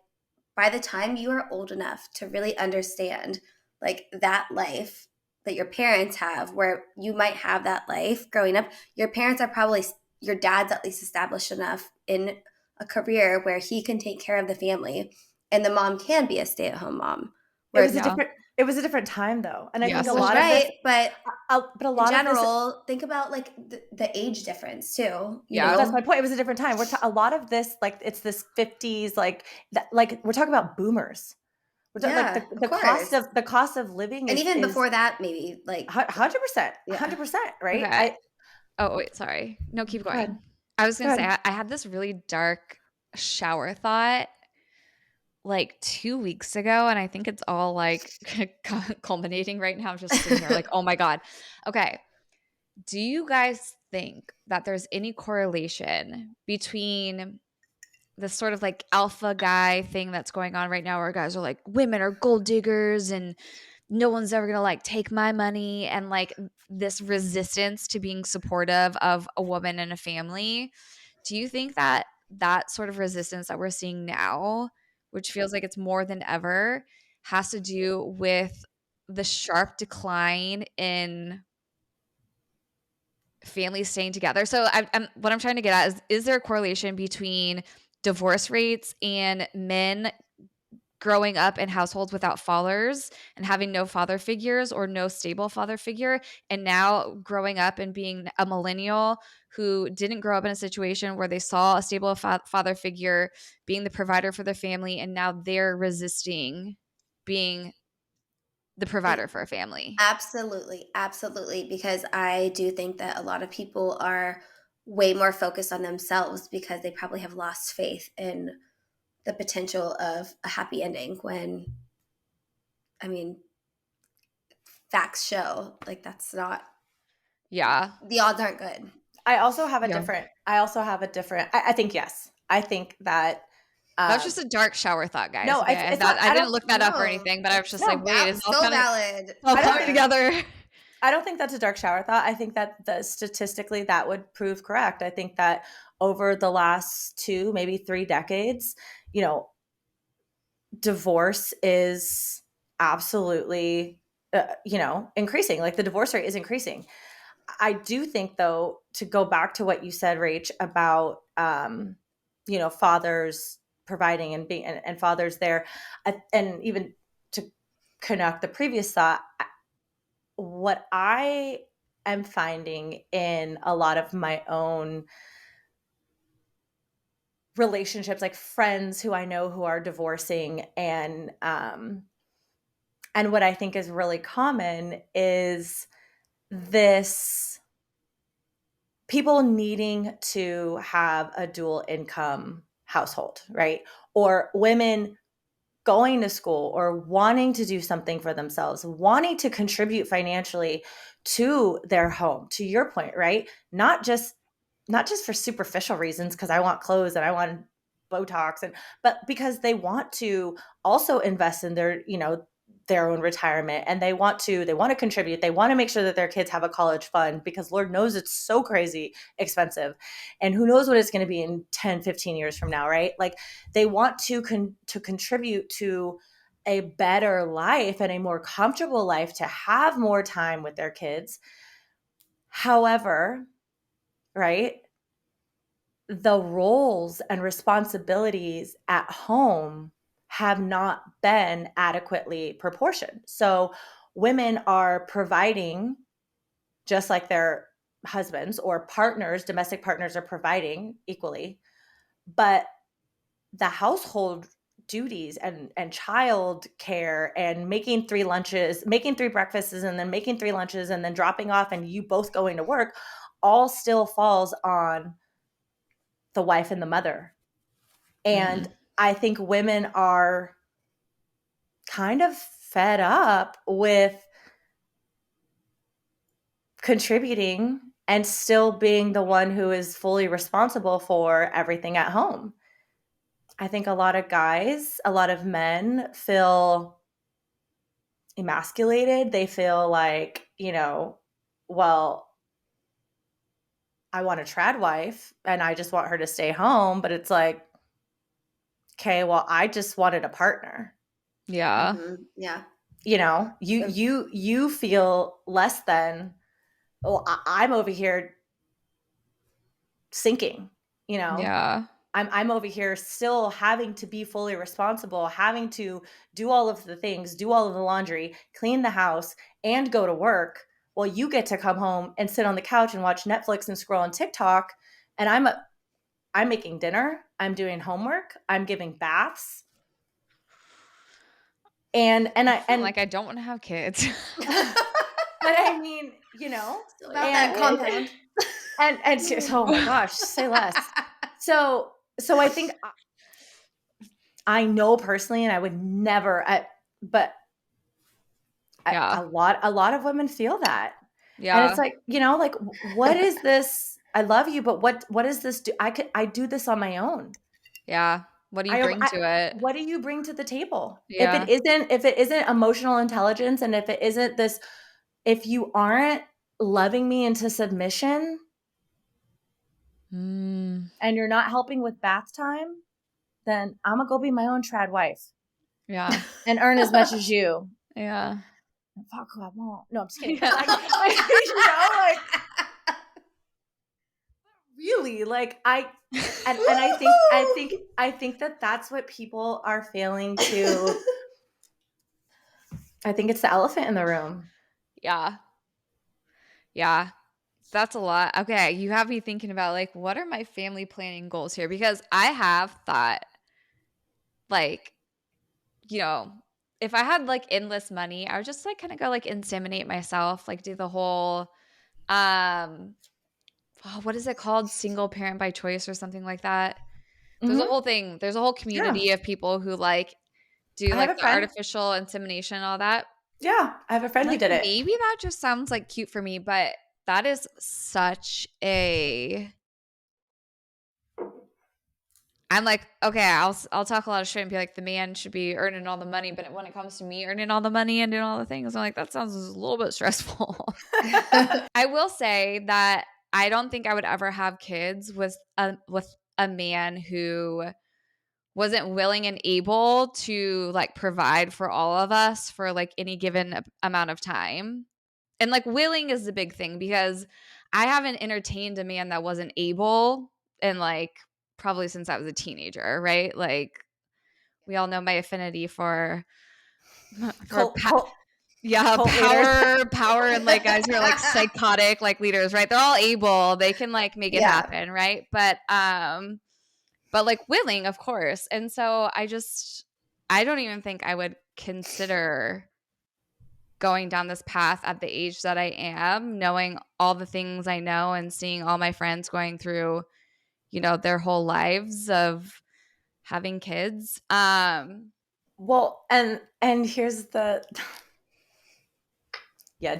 [SPEAKER 3] by the time you are old enough to really understand like that life that your parents have, where you might have that life growing up, your parents are probably, your dad's at least established enough in a career where he can take care of the family and the mom can be a stay-at-home mom.
[SPEAKER 2] It was
[SPEAKER 3] Whereas
[SPEAKER 2] it was a different time though. And I think a
[SPEAKER 1] Yes.
[SPEAKER 2] lot of this,
[SPEAKER 3] but
[SPEAKER 2] but a
[SPEAKER 3] in
[SPEAKER 2] lot of this,
[SPEAKER 3] general, think about like the age difference too. You
[SPEAKER 1] Yeah.
[SPEAKER 3] know,
[SPEAKER 2] that's my point. It was a different time. A lot of this, like it's this 50s, like that, like we're talking about boomers. We're talking,
[SPEAKER 3] yeah,
[SPEAKER 2] like
[SPEAKER 3] of
[SPEAKER 2] the cost of living
[SPEAKER 3] and
[SPEAKER 2] is
[SPEAKER 3] even before that, maybe like
[SPEAKER 2] 100%,
[SPEAKER 3] yeah.
[SPEAKER 2] 100%, right?
[SPEAKER 1] Okay. Oh, wait, sorry. No, keep
[SPEAKER 2] Go ahead.
[SPEAKER 1] going. I was
[SPEAKER 2] Go
[SPEAKER 1] going to say,
[SPEAKER 2] ahead.
[SPEAKER 1] I had this really dark shower thought like 2 weeks ago, and I think it's all like culminating right now. I'm just sitting here like, oh my God. Okay. Do you guys think that there's any correlation between the sort of like alpha guy thing that's going on right now where guys are like, women are gold diggers and no one's ever gonna like take my money, and like this resistance to being supportive of a woman and a family? Do you think that that sort of resistance that we're seeing now, which feels like it's more than ever, has to do with the sharp decline in families staying together? So what I'm trying to get at is there a correlation between divorce rates and men growing up in households without fathers and having no father figures or no stable father figure, and now growing up and being a millennial who didn't grow up in a situation where they saw a stable father figure being the provider for their family, and now they're resisting being the provider for a family?
[SPEAKER 3] Absolutely, absolutely. Because I do think that a lot of people are way more focused on themselves because they probably have lost faith in the potential of a happy ending when, I mean, facts show like that's not,
[SPEAKER 1] Yeah.
[SPEAKER 3] the odds aren't good.
[SPEAKER 2] I also have a
[SPEAKER 1] Yeah.
[SPEAKER 2] different, I think, yes. I think that,
[SPEAKER 1] That was just a dark shower thought, guys.
[SPEAKER 2] no,
[SPEAKER 1] Okay.
[SPEAKER 2] it's not,
[SPEAKER 1] I
[SPEAKER 2] I
[SPEAKER 1] didn't
[SPEAKER 2] don't,
[SPEAKER 1] look that up or
[SPEAKER 3] No,
[SPEAKER 1] anything, but I was just
[SPEAKER 2] no,
[SPEAKER 1] like, wait, it's all
[SPEAKER 3] so
[SPEAKER 1] kind of
[SPEAKER 3] valid.
[SPEAKER 1] all
[SPEAKER 2] I don't
[SPEAKER 1] coming
[SPEAKER 2] think-
[SPEAKER 1] together.
[SPEAKER 2] I don't think that's a dark shower thought. I think that statistically that would prove correct. I think that over the last 2, maybe 3 decades, you know, divorce is absolutely, increasing. Like the divorce rate is increasing. I do think, though, to go back to what you said, Rach, about fathers providing and being and fathers there, and even to connect the previous thought, what I am finding in a lot of my own relationships, like friends who I know who are divorcing, and what I think is really common is this people needing to have a dual income household, right? Or women going to school or wanting to do something for themselves, wanting to contribute financially to their home, to your point, right? Not just for superficial reasons, because I want clothes and I want Botox, but because they want to also invest in their own retirement, and they want to contribute. They want to make sure that their kids have a college fund, because Lord knows it's so crazy expensive, and who knows what it's going to be in 10, 15 years from now, right? Like they want to contribute to a better life and a more comfortable life, to have more time with their kids. However, right, the roles and responsibilities at home have not been adequately proportioned. So women are providing just like their husbands or partners, domestic partners are providing equally, but the household duties and child care and making 3 lunches, making 3 breakfasts, and then making 3 lunches, and then dropping off and you both going to work, all still falls on the wife and the mother. And I think women are kind of fed up with contributing and still being the one who is fully responsible for everything at home. I think a lot of guys, a lot of men feel emasculated. They feel like, well, I want a trad wife and I just want her to stay home. But it's like, okay, well, I just wanted a partner.
[SPEAKER 1] Yeah.
[SPEAKER 3] Mm-hmm. Yeah.
[SPEAKER 2] You feel less than, well, I'm over here sinking,
[SPEAKER 1] Yeah.
[SPEAKER 2] I'm over here still having to be fully responsible, having to do all of the things, do all of the laundry, clean the house, and go to work. Well, you get to come home and sit on the couch and watch Netflix and scroll on TikTok. And I'm making dinner. I'm doing homework. I'm giving baths. And
[SPEAKER 1] I don't want to have kids.
[SPEAKER 2] But I mean,
[SPEAKER 3] Still about that compound.
[SPEAKER 2] And oh my gosh, say less. So I think I know personally, and I would never, but
[SPEAKER 1] Yeah.
[SPEAKER 2] a lot of women feel that.
[SPEAKER 1] Yeah.
[SPEAKER 2] And it's like, like, what is this? I love you, but what does this do? I do this on my own.
[SPEAKER 1] Yeah. What do you bring to it?
[SPEAKER 2] What do you bring to the table?
[SPEAKER 1] Yeah.
[SPEAKER 2] If it isn't emotional intelligence, and if it isn't this, if you aren't loving me into submission, and you're not helping with bath time, then I'm gonna go be my own trad wife.
[SPEAKER 1] Yeah.
[SPEAKER 2] And earn as much as you.
[SPEAKER 1] Yeah.
[SPEAKER 2] Fuck, I won't. No, I'm just kidding.
[SPEAKER 1] Yeah.
[SPEAKER 2] Really, I think that that's what people are failing to. I think it's the elephant in the room.
[SPEAKER 1] Yeah. Yeah. That's a lot. Okay. You have me thinking about what are my family planning goals here? Because I have thought if I had endless money, I would just kind of go inseminate myself, do the whole what is it called? Single parent by choice or something like that. There's a whole thing. There's a whole community of people who do the artificial insemination and all that.
[SPEAKER 2] Yeah, I have a friend who did it.
[SPEAKER 1] Maybe that just sounds cute for me, but that is such a. I'm okay, I'll talk a lot of shit and be the man should be earning all the money, but when it comes to me earning all the money and doing all the things, I'm that sounds a little bit stressful. I will say that I don't think I would ever have kids with a man who wasn't willing and able to provide for all of us for any given amount of time. And willing is the big thing, because I haven't entertained a man that wasn't able in probably since I was a teenager, right? We all know my affinity for power, and guys who are psychotic leaders, right? They're all able, they can make it happen, right? But willing, of course. And so I don't even think I would consider going down this path at the age that I am, knowing all the things I know and seeing all my friends going through, their whole lives of having kids.
[SPEAKER 2] Well, and here's the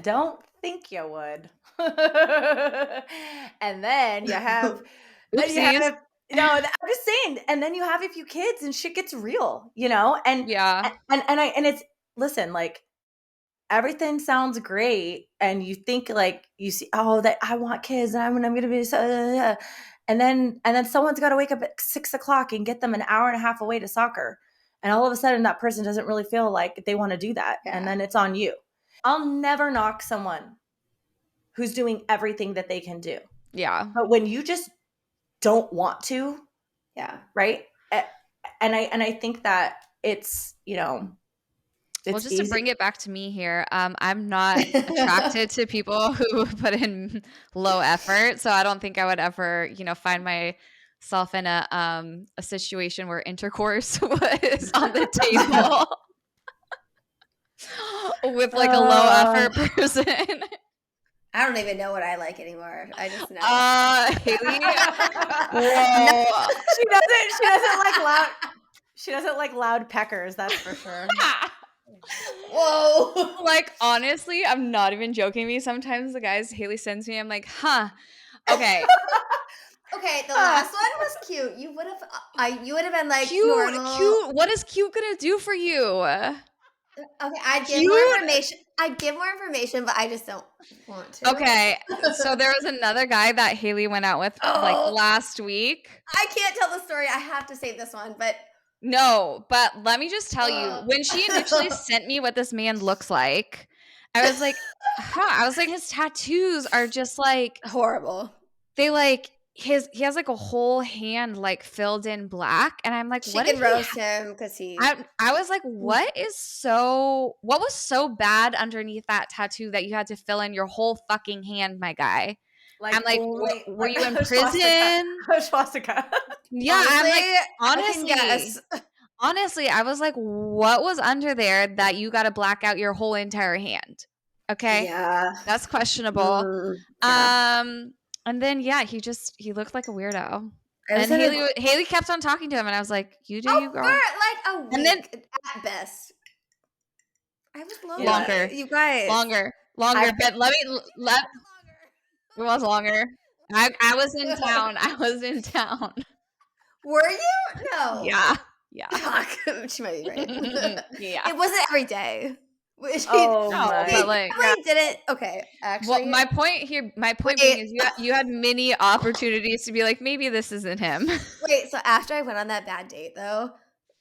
[SPEAKER 2] don't think you would. And then you have no, I'm just saying, and then you have a few kids and shit gets real, and and it's, listen, everything sounds great, and you think you see, oh, that I want kids and I'm gonna be so, and then someone's got to wake up at 6:00 and get them an hour and a half away to soccer, and all of a sudden that person doesn't really feel like they want to do that, and then it's on you. I'll never knock someone who's doing everything that they can do.
[SPEAKER 1] Yeah.
[SPEAKER 2] But when you just don't want to, right? And I think that it's,
[SPEAKER 1] well, just easy. To bring it back to me here, I'm not attracted to people who put in low effort. So I don't think I would ever, find myself in a situation where intercourse was on the table with a low effort person.
[SPEAKER 3] I don't even know what I like anymore. I just know.
[SPEAKER 2] Haley. Whoa. She doesn't like loud. She doesn't like loud peckers. That's for sure.
[SPEAKER 3] Whoa.
[SPEAKER 1] Honestly, I'm not even joking. Me sometimes the guys Haley sends me, I'm huh. Okay.
[SPEAKER 3] Okay, the last one was cute. You would have been
[SPEAKER 1] cute.
[SPEAKER 3] normal.
[SPEAKER 1] Cute. What is cute gonna do for you?
[SPEAKER 3] Okay, I'd give more information, but I just don't want to.
[SPEAKER 1] Okay, so there was another guy that Haley went out with like last week.
[SPEAKER 3] I can't tell the story. I have to save this one, but
[SPEAKER 1] no. But let me just tell you, when she initially sent me what this man looks like, I was like, I was like, his tattoos are just like
[SPEAKER 3] horrible.
[SPEAKER 1] They like he has like a whole hand like filled in black, and I'm like,
[SPEAKER 3] she can roast him because he.
[SPEAKER 1] I was like, what was so bad underneath that tattoo that you had to fill in your whole fucking hand, my guy? Like, I'm like, were you in prison?
[SPEAKER 2] Swastika.
[SPEAKER 1] Yeah, honestly, I'm like, honestly, I was like, what was under there that you got to black out your whole entire hand? Okay,
[SPEAKER 3] yeah,
[SPEAKER 1] that's questionable. Yeah. And then he looked like a weirdo. And Haley kept on talking to him, and I was like, "You do you, girl."
[SPEAKER 3] For like a week, and then, at best. I was
[SPEAKER 1] longer.
[SPEAKER 3] You guys,
[SPEAKER 1] longer. But let. It was longer. I was in town.
[SPEAKER 3] Were you? No.
[SPEAKER 1] Yeah.
[SPEAKER 3] She might be right.
[SPEAKER 1] Yeah.
[SPEAKER 3] It wasn't every day.
[SPEAKER 1] But like,
[SPEAKER 3] didn't. Okay, actually.
[SPEAKER 1] Well, my point being is you had many opportunities to be like, maybe this isn't him.
[SPEAKER 3] Wait, so after I went on that bad date, though,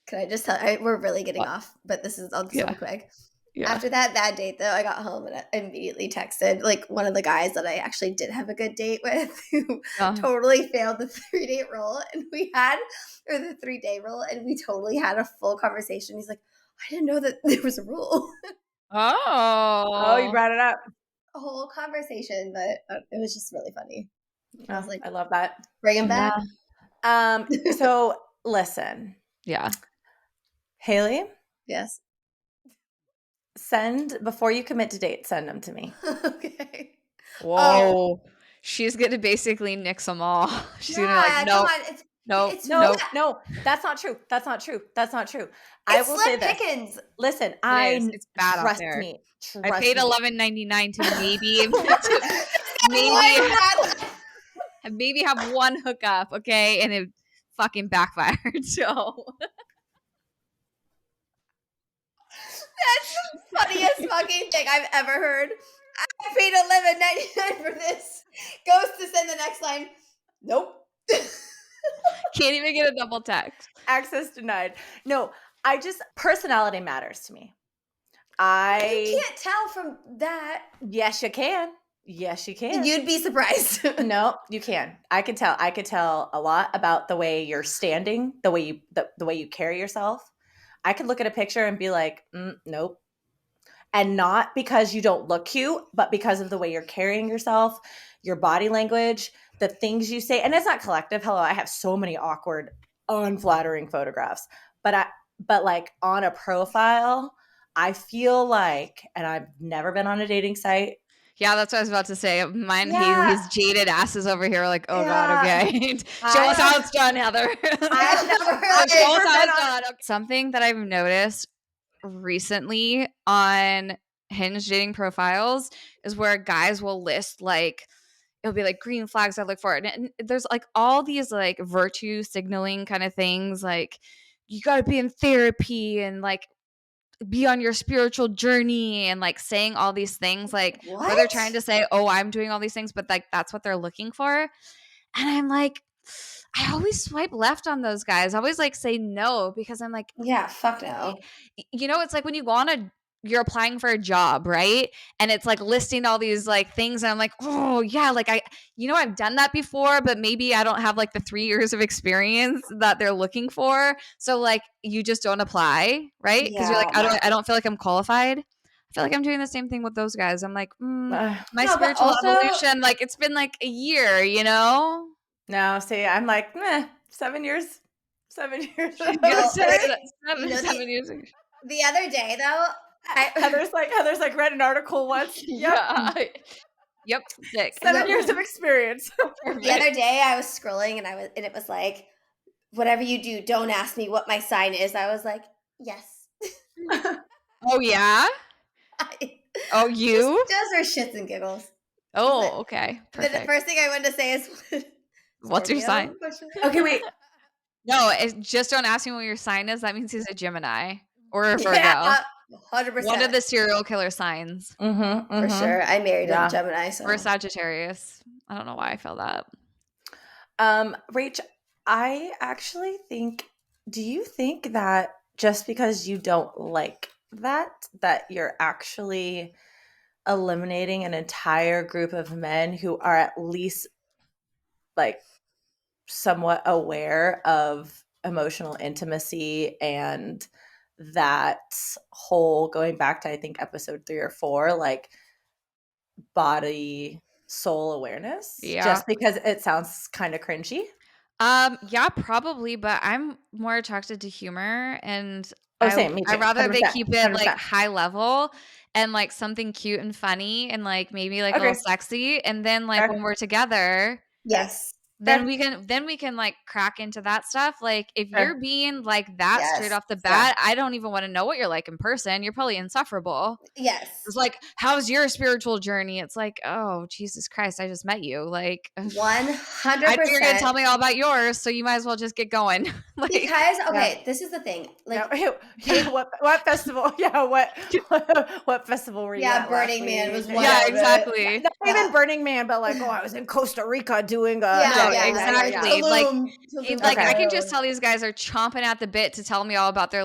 [SPEAKER 3] can I just tell? We're really getting off, but I'll just be quick. Yeah. After that bad date, though, I got home and I immediately texted like one of the guys that I actually did have a good date with, who totally failed the 3-day rule, and the 3-day rule, and we totally had a full conversation. He's like, I didn't know that there was a rule.
[SPEAKER 2] Oh, you brought it up.
[SPEAKER 3] A whole conversation, but it was just really funny. I was like,
[SPEAKER 2] I love that.
[SPEAKER 3] Bring him back.
[SPEAKER 2] So listen.
[SPEAKER 1] Yeah.
[SPEAKER 2] Haley?
[SPEAKER 3] Yes.
[SPEAKER 2] Before you commit to date, send them to me.
[SPEAKER 3] Okay.
[SPEAKER 1] Whoa. She's going to basically nix them all. She's going to like, no.
[SPEAKER 2] No, that's not true. I will say this. Pickens. Listen,
[SPEAKER 1] it's bad
[SPEAKER 2] trust
[SPEAKER 1] out there.
[SPEAKER 2] Me.
[SPEAKER 1] I paid $11.99 to maybe have one hookup, okay, and it fucking backfired. So
[SPEAKER 3] that's the funniest fucking thing I've ever heard. I paid $11.99 for this. Goes to send the next line. Nope.
[SPEAKER 1] Can't even get a double text.
[SPEAKER 2] Access denied. No, personality matters to me.
[SPEAKER 3] You can't tell from that.
[SPEAKER 2] Yes, you can.
[SPEAKER 3] You'd be surprised.
[SPEAKER 2] No, you can. I could tell a lot about the way you're standing, the way you carry yourself. I could look at a picture and be like, nope. And not because you don't look cute, but because of the way you're carrying yourself, your body language, the things you say. And it's not collective. Hello, I have so many awkward, unflattering photographs. But like on a profile, I feel like, and I've never been on a dating site.
[SPEAKER 1] Yeah, that's what I was about to say. Mine, Haley's jaded asses over here like, oh God, okay. Show us how it's done, Heather.
[SPEAKER 3] I've never heard
[SPEAKER 1] Something that I've noticed recently on Hinge dating profiles is where guys will list like, it'll be like green flags I look for. And there's like all these like virtue signaling kind of things. Like you got to be in therapy and like be on your spiritual journey and like saying all these things like where they're trying to say, oh, I'm doing all these things, but like that's what they're looking for. And I'm like, I always swipe left on those guys. I always like say no because I'm like,
[SPEAKER 3] yeah, fuck no.
[SPEAKER 1] You know, it's like when you go on you're applying for a job, right? And it's like listing all these like things. And I'm like, oh yeah, like I've done that before, but maybe I don't have like the 3 years of experience that they're looking for. So like you just don't apply, right? Because you're like, I don't feel like I'm qualified. I feel like I'm doing the same thing with those guys. I'm like, my spiritual evolution, like it's been like a year, you know?
[SPEAKER 2] No, see, I'm like, 7 years. 7 years. 7
[SPEAKER 3] years. The other day, though,
[SPEAKER 2] Heather's like read an article once.
[SPEAKER 1] Yep. Sick.
[SPEAKER 2] 7 years of experience.
[SPEAKER 3] The other day, I was scrolling and it was like, whatever you do, don't ask me what my sign is. I was like, yes.
[SPEAKER 1] Oh yeah. Oh, you?
[SPEAKER 3] Those are shits and giggles.
[SPEAKER 1] Oh, okay. Perfect.
[SPEAKER 3] The first thing I wanted to say is,
[SPEAKER 1] what's your sign?
[SPEAKER 2] Okay, wait.
[SPEAKER 1] No, just don't ask me what your sign is. That means he's a Gemini or a Virgo.
[SPEAKER 3] 100%.
[SPEAKER 1] One of the serial killer signs.
[SPEAKER 3] For sure. I married a Gemini, so.
[SPEAKER 1] We're Sagittarius. I don't know why I feel that.
[SPEAKER 2] Rach, I actually think, do you think that just because you don't like that you're actually eliminating an entire group of men who are at least like somewhat aware of emotional intimacy and that whole, going back to I think episode 3 or 4, like body soul awareness?
[SPEAKER 1] Yeah.
[SPEAKER 2] Just because it sounds kind of cringy?
[SPEAKER 1] Yeah, probably, but I'm more attracted to humor, and
[SPEAKER 2] same, me too.
[SPEAKER 1] I'd rather they
[SPEAKER 2] 100%,
[SPEAKER 1] keep it like
[SPEAKER 2] 100%.
[SPEAKER 1] high level and like something cute and funny and like maybe like a little sexy, and then like when we're together,
[SPEAKER 3] yes,
[SPEAKER 1] then we can like crack into that stuff. Like if you're being like that straight off the bat, I don't even want to know what you're like in person. You're probably insufferable.
[SPEAKER 3] Yes.
[SPEAKER 1] It's like, how's your spiritual journey? It's like, oh, Jesus Christ, I just met you. Like
[SPEAKER 3] 100%.
[SPEAKER 1] I figured you're gonna tell me all about yours, so you might as well just get going.
[SPEAKER 3] Like, because this is the thing. Like
[SPEAKER 2] what festival? Yeah, what festival were you at?
[SPEAKER 3] Burning Man was one.
[SPEAKER 1] Yeah, exactly.
[SPEAKER 2] Not even Burning Man, but like, I was in Costa Rica doing
[SPEAKER 1] exactly.
[SPEAKER 3] Tulum.
[SPEAKER 1] Like I can just tell these guys are chomping at the bit to tell me all about their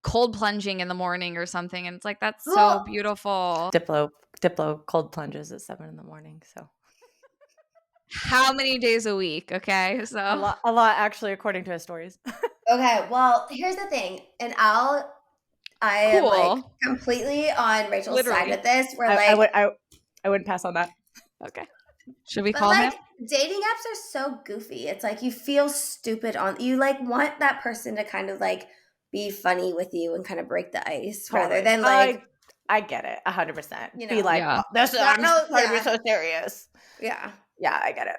[SPEAKER 1] cold plunging in the morning or something, and it's like, that's so beautiful.
[SPEAKER 2] Diplo cold plunges at 7 a.m. So
[SPEAKER 1] how many days a week? Okay, so
[SPEAKER 2] a lot actually, according to his stories.
[SPEAKER 3] Okay, well, here's the thing, and I am like completely on Rachel's side with this. Where
[SPEAKER 2] I wouldn't pass on that.
[SPEAKER 1] Okay, should we call him?
[SPEAKER 3] Dating apps are so goofy. It's like you feel stupid you like want that person to kind of like be funny with you and kind of break the ice rather than like.
[SPEAKER 2] I get it 100%.
[SPEAKER 3] You know,
[SPEAKER 2] be like, I'm trying to be so serious.
[SPEAKER 3] Yeah,
[SPEAKER 2] I get it.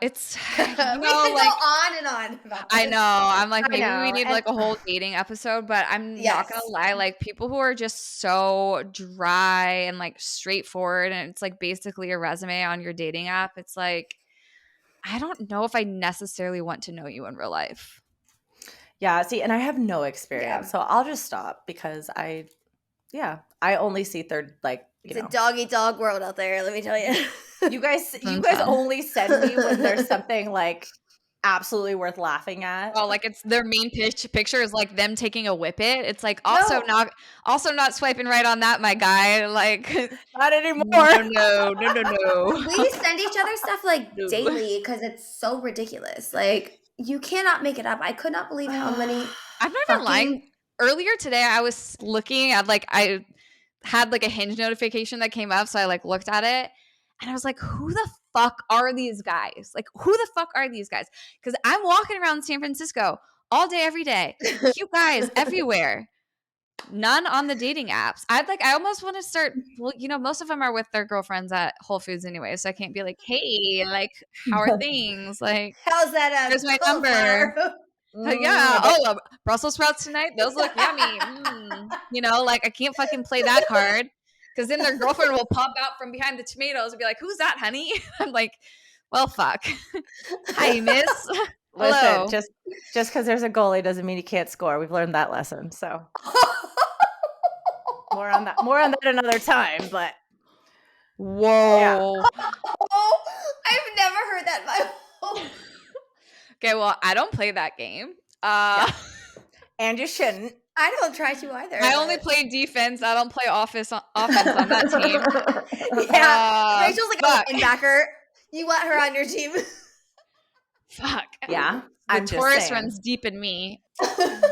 [SPEAKER 1] It's
[SPEAKER 3] we can go on and on about this.
[SPEAKER 1] I know. I'm like, maybe we need like a whole dating episode, but I'm not gonna lie, like people who are just so dry and like straightforward, and it's like basically a resume on your dating app. It's like, I don't know if I necessarily want to know you in real life.
[SPEAKER 2] Yeah, see, and I have no experience, so I'll just stop because I only see third, like,
[SPEAKER 3] it's a dog-eat-dog world out there, let me tell you.
[SPEAKER 2] You guys only send me when there's something like absolutely worth laughing at.
[SPEAKER 1] Oh, like it's their main picture is like them taking a whippet. It's like also not swiping right on that, my guy. Like
[SPEAKER 2] not anymore.
[SPEAKER 1] No.
[SPEAKER 3] We send each other stuff like daily because it's so ridiculous. Like you cannot make it up. I could not believe how many.
[SPEAKER 1] I'm not even lying. Earlier today, I was looking at I had like a Hinge notification that came up, so I like looked at it. And I was like, who the fuck are these guys? Like, who the fuck are these guys? Because I'm walking around San Francisco all day, every day. Cute guys everywhere. None on the dating apps. I almost want to start. Well, most of them are with their girlfriends at Whole Foods anyway, so I can't be like, hey, like, how are things? Like,
[SPEAKER 3] how's that?
[SPEAKER 1] Here's my number. Yeah. Brussels sprouts tonight. Those look yummy. Like I can't fucking play that card. Because then their girlfriend will pop out from behind the tomatoes and be like, who's that, honey? I'm like, well, fuck. Hi, miss. Hello.
[SPEAKER 2] Listen, just because there's a goalie doesn't mean you can't score. We've learned that lesson. So more on that another time. But
[SPEAKER 1] whoa.
[SPEAKER 3] Yeah. I've never heard that in my whole.
[SPEAKER 1] Okay, well, I don't play that game.
[SPEAKER 2] And you shouldn't.
[SPEAKER 3] I don't try to either.
[SPEAKER 1] I only play defense. I don't play offense on that team.
[SPEAKER 3] Rachel's like a linebacker. You want her on your team?
[SPEAKER 1] Fuck.
[SPEAKER 2] Yeah.
[SPEAKER 1] The Taurus runs deep in me.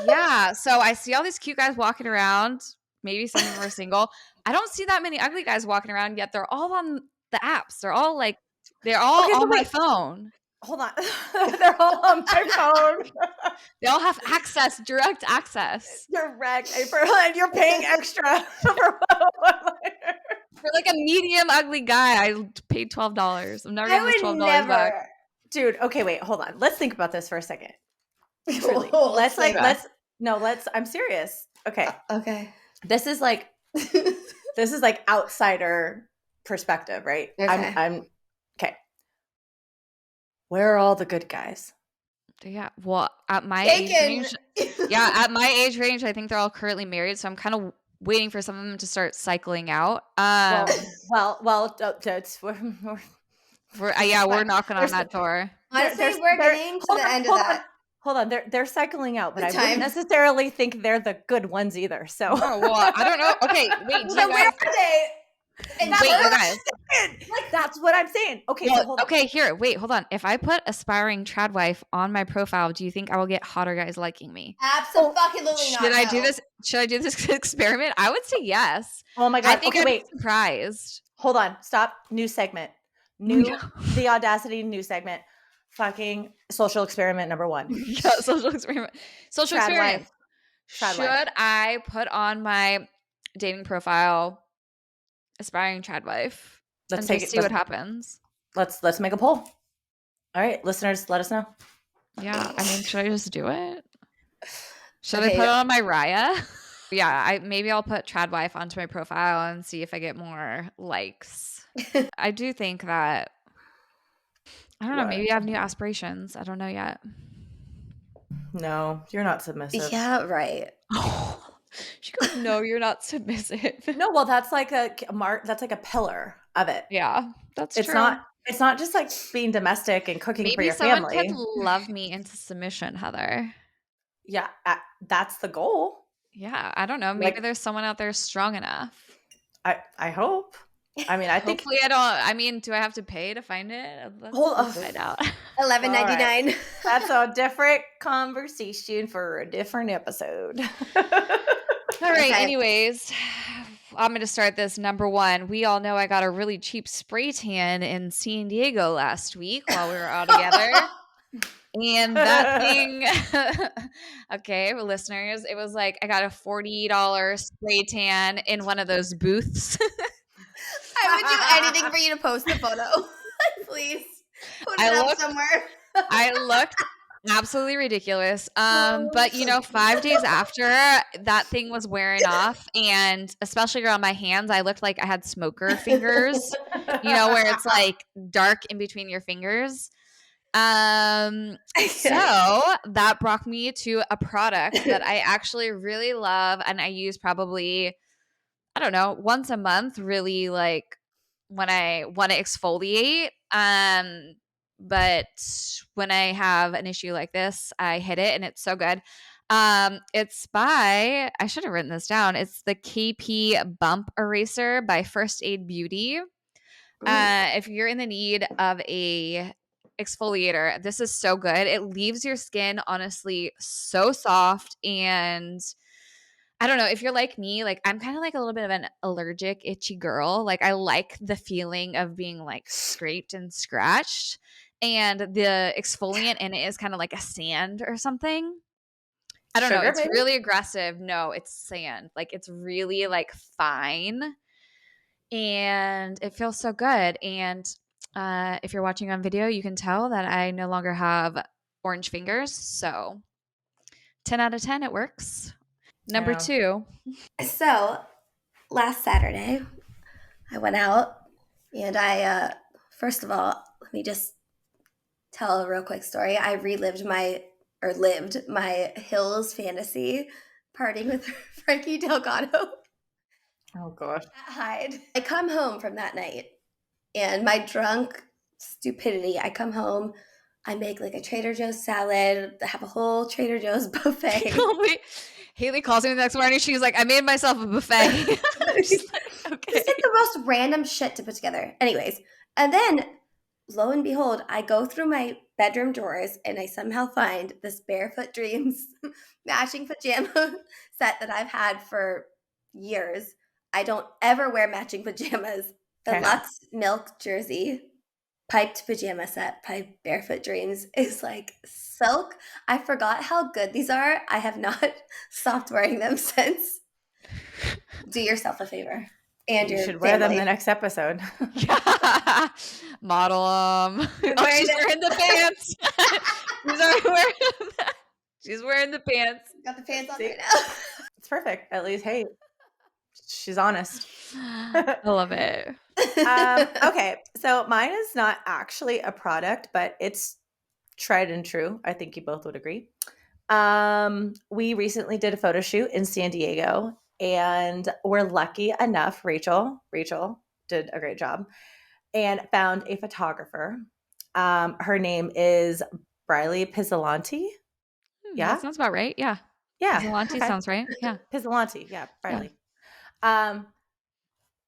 [SPEAKER 1] Yeah. So I see all these cute guys walking around. Maybe some of them are single. I don't see that many ugly guys walking around yet. They're all on the apps. They're all on my phone.
[SPEAKER 2] Hold on. They're all on my phone.
[SPEAKER 1] They all have direct access.
[SPEAKER 2] Direct. And you're paying extra for
[SPEAKER 1] like a medium ugly guy. I paid $12. I'm never going to $12 back.
[SPEAKER 2] Dude, okay, wait, hold on. Let's think about this for a second. Truly. I'm serious. Okay.
[SPEAKER 3] Okay.
[SPEAKER 2] This is like outsider perspective, right?
[SPEAKER 3] Okay.
[SPEAKER 2] I'm okay. Where are all the good guys?
[SPEAKER 1] Yeah. Well, at my age range, Yeah, at my age range, I think they're all currently married, so I'm kind of waiting for some of them to start cycling out. We're knocking on that door.
[SPEAKER 3] Honestly, we're getting to the end of that.
[SPEAKER 2] Hold on, they're cycling out, but I wouldn't necessarily think they're the good ones either. So,
[SPEAKER 1] no, well, I don't know. Okay, wait,
[SPEAKER 3] where are they?
[SPEAKER 1] Wait, you guys.
[SPEAKER 2] Like, that's what I'm saying. Okay,
[SPEAKER 1] well,
[SPEAKER 2] so hold on.
[SPEAKER 1] Okay, here, wait, hold on. If I put aspiring trad wife on my profile, do you think I will get hotter guys liking me?
[SPEAKER 3] Absolutely not.
[SPEAKER 1] Should I do this? Should I do this experiment? I would say yes.
[SPEAKER 2] Oh my God.
[SPEAKER 1] I think I'm surprised.
[SPEAKER 2] Hold on. Stop. New segment. The Audacity new segment. Fucking social experiment number 1.
[SPEAKER 1] Yeah, social experiment. Social
[SPEAKER 2] Trad
[SPEAKER 1] experiment.
[SPEAKER 2] wife. Trad
[SPEAKER 1] Should
[SPEAKER 2] wife.
[SPEAKER 1] I put on my dating profile aspiring trad wife and just see what happens?
[SPEAKER 2] Let's make a poll. All right, listeners, let us know.
[SPEAKER 1] Yeah, I mean, should I just do it? Should I put on my Raya? Yeah, maybe I'll put trad wife onto my profile and see if I get more likes. I do think that, I don't know, maybe I have new aspirations. I don't know yet.
[SPEAKER 2] No, you're not submissive.
[SPEAKER 3] Yeah, right.
[SPEAKER 1] She goes, no, you're not submissive.
[SPEAKER 2] No, well, that's like a pillar of it.
[SPEAKER 1] Yeah, that's true.
[SPEAKER 2] It's not just like being domestic and cooking for your family.
[SPEAKER 1] Maybe someone could love me into submission, Heather.
[SPEAKER 2] Yeah, that's the goal.
[SPEAKER 1] Yeah, I don't know. Maybe there's someone out there strong enough.
[SPEAKER 2] I hope. I mean, I think.
[SPEAKER 1] Hopefully, I don't. I mean, do I have to pay to find it? Let's find out.
[SPEAKER 3] $11.99.
[SPEAKER 2] Right. That's a different conversation for a different episode.
[SPEAKER 1] All right. Anyways, I'm going to start this. Number 1. We all know I got a really cheap spray tan in San Diego last week while we were all together. And that thing, okay, listeners, it was like I got a $40 spray tan in one of those booths.
[SPEAKER 3] I would do anything for you to post the photo. Please put it up somewhere.
[SPEAKER 1] I looked absolutely ridiculous. But 5 days after, that thing was wearing off, and especially around my hands, I looked like I had smoker fingers, where it's like dark in between your fingers. So that brought me to a product that I actually really love, and I use probably, I don't know, once a month, really, like when I want to exfoliate. But when I have an issue like this, I hit it, and it's so good. It's by, I should have written this down. It's the KP Bump Eraser by First Aid Beauty. If you're in the need of a exfoliator, this is so good. It leaves your skin honestly so soft, and I don't know, if you're like me, like I'm kind of like a little bit of an allergic itchy girl. Like I like the feeling of being like scraped and scratched, and the exfoliant in it is kind of like a sand or something. I don't know. It's really aggressive. No, it's sand. Like it's really like fine, and it feels so good. And if you're watching on video, you can tell that I no longer have orange fingers. So 10 out of 10, it works. Number 2.
[SPEAKER 3] So last Saturday, I went out, and I, first of all, let me just tell a real quick story. I lived my Hills fantasy, partying with Frankie Delgado.
[SPEAKER 2] Oh gosh.
[SPEAKER 3] At Hyde. I come home from that night, and my drunk stupidity, I come home, I make like a Trader Joe's salad, have a whole Trader Joe's buffet.
[SPEAKER 1] Haley calls me the next morning. She's like, I made myself a buffet.
[SPEAKER 3] She's like, okay. It's like the most random shit to put together. Anyways, and then lo and behold, I go through my bedroom drawers and I somehow find this Barefoot Dreams matching pajama set that I've had for years. I don't ever wear matching pajamas. The Lux Milk jersey piped pajama set by Barefoot Dreams is like silk. I forgot how good these are. I have not stopped wearing them since. Do yourself a favor. And you should
[SPEAKER 2] wear them the next episode.
[SPEAKER 1] Model them. Oh, she's wearing the pants. She's wearing the pants.
[SPEAKER 3] Got the pants on right now.
[SPEAKER 2] It's perfect. At least, hey, she's honest.
[SPEAKER 1] I love it.
[SPEAKER 2] Okay, so mine is not actually a product, but it's tried and true. I think you both would agree. We recently did a photo shoot in San Diego, and we're lucky enough, Rachel did a great job, and found a photographer. Her name is Briley Pizzolanti.
[SPEAKER 1] That
[SPEAKER 2] Yeah?
[SPEAKER 1] sounds about right. Yeah.
[SPEAKER 2] Yeah.
[SPEAKER 1] Pizzolanti
[SPEAKER 2] Okay.
[SPEAKER 1] sounds right. Yeah.
[SPEAKER 2] Pizzolanti. Yeah, Briley.
[SPEAKER 1] Yeah.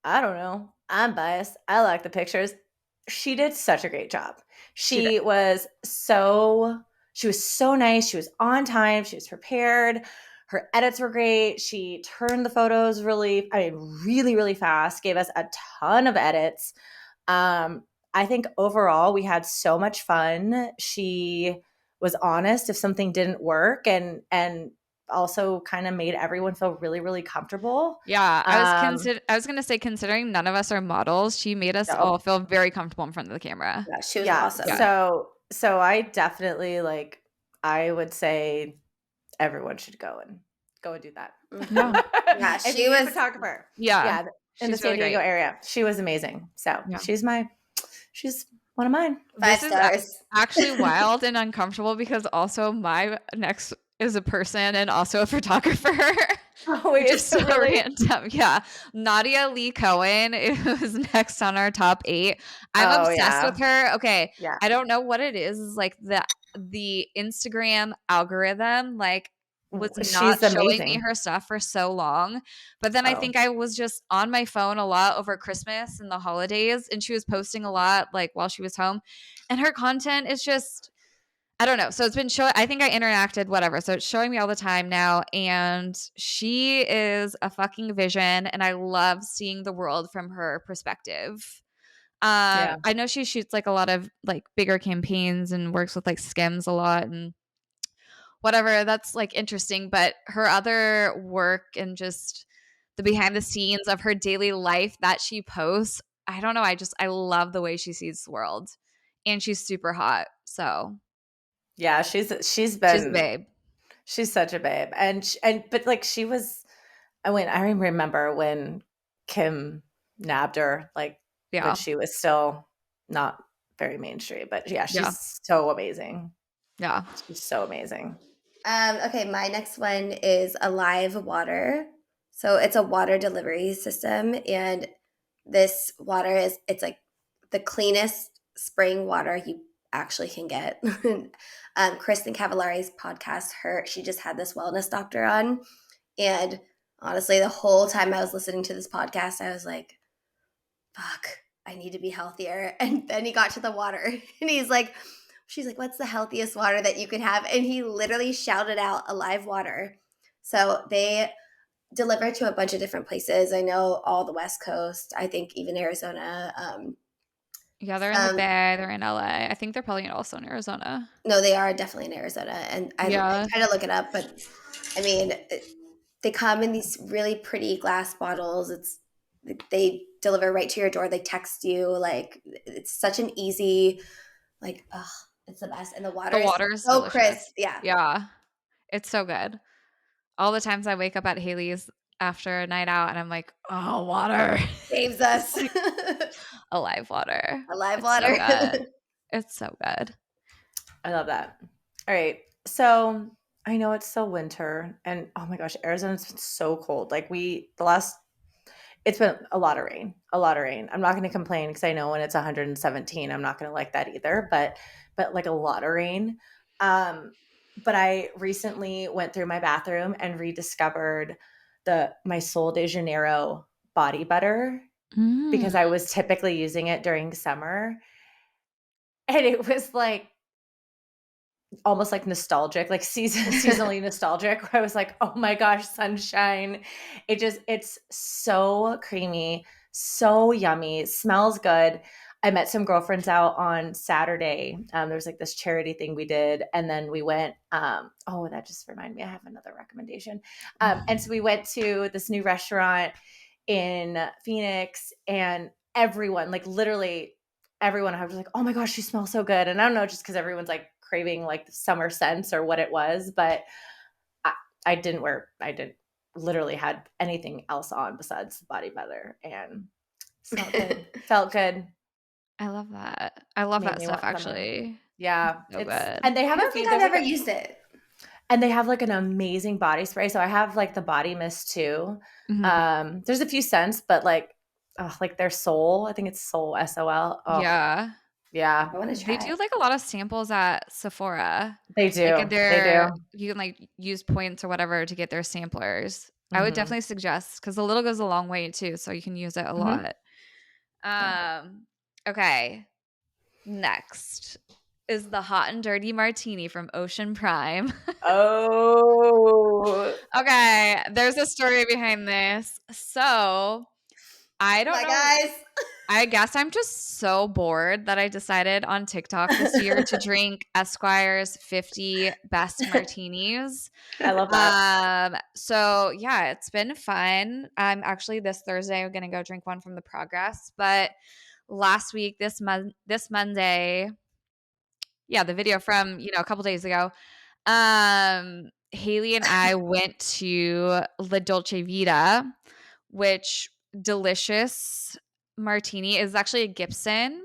[SPEAKER 2] I don't know. I'm biased. I like the pictures. She did such a great job. She was so nice. She was on time. She was prepared. Her edits were great. She turned the photos really, really fast, gave us a ton of edits. I think overall we had so much fun. She was honest if something didn't work, and also kind of made everyone feel really, really comfortable.
[SPEAKER 1] Yeah, I was gonna say, considering none of us are models, she made us all feel very comfortable in front of the camera.
[SPEAKER 3] Yeah, she was awesome.
[SPEAKER 2] Yeah. So I definitely I would say everyone should go and do that.
[SPEAKER 1] Yeah.
[SPEAKER 3] Yeah,
[SPEAKER 2] if she was a photographer.
[SPEAKER 1] Yeah.
[SPEAKER 2] In the San Diego area. She was amazing. So she's one of mine.
[SPEAKER 3] 5 stars.
[SPEAKER 1] Is actually wild and uncomfortable because also my next is a person and also a photographer.
[SPEAKER 2] Oh, wait,
[SPEAKER 1] just so really random. Yeah. Nadia Lee Cohen is next on our top 8. I'm obsessed with her. Okay.
[SPEAKER 2] Yeah.
[SPEAKER 1] I don't know what it is. It's like the Instagram algorithm, was not showing me her stuff for so long. But then I think I was just on my phone a lot over Christmas and the holidays, and she was posting a lot while she was home. And her content is just, I don't know. So it's been showing, I think I interacted, whatever. So it's showing me all the time now. And she is a fucking vision. And I love seeing the world from her perspective. I know she shoots a lot of bigger campaigns and works with Skims a lot and whatever. That's interesting. But her other work and just the behind the scenes of her daily life that she posts, I don't know. I love the way she sees the world. And she's super hot. So
[SPEAKER 2] yeah, she's
[SPEAKER 1] a babe.
[SPEAKER 2] She's such a babe. But she was, I remember when Kim nabbed her, when she was still not very mainstream, but she's so amazing.
[SPEAKER 1] Yeah.
[SPEAKER 2] She's so amazing.
[SPEAKER 3] Okay, my next one is Alive Water. So it's a water delivery system, and this water it's the cleanest spring water you actually can get. Kristen Cavallari's podcast, she just had this wellness doctor on, and honestly, the whole time I was listening to this podcast, I was like, fuck, I need to be healthier. And then he got to the water, and she's like, what's the healthiest water that you could have? And he literally shouted out Alive Water. So they deliver to a bunch of different places. I know all the West Coast, I think even Arizona.
[SPEAKER 1] Yeah, they're in the Bay, they're in LA. I think they're probably also in Arizona.
[SPEAKER 3] No, they are definitely in Arizona. And I try to look it up, but I mean, they come in these really pretty glass bottles. They deliver right to your door. They text you. It's such an easy, it's the best. And the water is so crisp. Yeah.
[SPEAKER 1] Yeah. It's so good. All the times I wake up at Haley's after a night out and I'm like, oh, water.
[SPEAKER 3] Saves us.
[SPEAKER 1] Alive Water.
[SPEAKER 3] Alive Water.
[SPEAKER 1] It's so good.
[SPEAKER 2] I love that. All right. So I know it's still winter, and oh my gosh, Arizona's been so cold. It's been a lot of rain. I'm not going to complain because I know when it's 117, I'm not going to like that either, but a lot of rain. But I recently went through my bathroom and rediscovered my Sol de Janeiro body butter because I was typically using it during summer. And it was almost nostalgic, seasonally nostalgic, where I was like, oh my gosh, sunshine. It's so creamy, so yummy, smells good. I met some girlfriends out on Saturday. There was this charity thing we did. And then we went, that just reminded me, I have another recommendation. And so we went to this new restaurant in Phoenix, and everyone, literally everyone, I was like, oh my gosh, you smell so good. And I don't know, just because everyone's craving the summer scents or what it was, but I didn't literally had anything else on besides body butter, and smelled good, felt good.
[SPEAKER 1] I love that. I love that stuff, actually.
[SPEAKER 2] Yeah.
[SPEAKER 1] So good.
[SPEAKER 2] And they have
[SPEAKER 3] I don't think I've ever used it.
[SPEAKER 2] And they have like an amazing body spray. So I have like the body mist too. There's a few scents, but like their Soul. I think it's Soul, SOL. Oh,
[SPEAKER 1] Yeah.
[SPEAKER 2] yeah.
[SPEAKER 3] I want to try
[SPEAKER 1] They do
[SPEAKER 3] it.
[SPEAKER 1] like a lot of samples at Sephora.
[SPEAKER 2] They do.
[SPEAKER 1] Like
[SPEAKER 2] They do.
[SPEAKER 1] you can like use points or whatever to get their samplers. I would
[SPEAKER 2] Mhm.
[SPEAKER 1] definitely suggest because a little goes a long way too, so you can use it a lot. Okay. Next is the hot and dirty martini from Ocean Prime.
[SPEAKER 2] Oh.
[SPEAKER 1] Okay, there's a story behind this. So I don't know.
[SPEAKER 3] Guys.
[SPEAKER 1] I guess I'm just so bored that I decided on TikTok this year to drink Esquire's 50 best martinis.
[SPEAKER 2] I love that.
[SPEAKER 1] So yeah, it's been fun. I'm actually this Thursday going to go drink one from the Progress, but last week, this Monday, yeah, the video from, a couple days ago, Haley and I went to La Dolce Vita, which delicious martini is actually a Gibson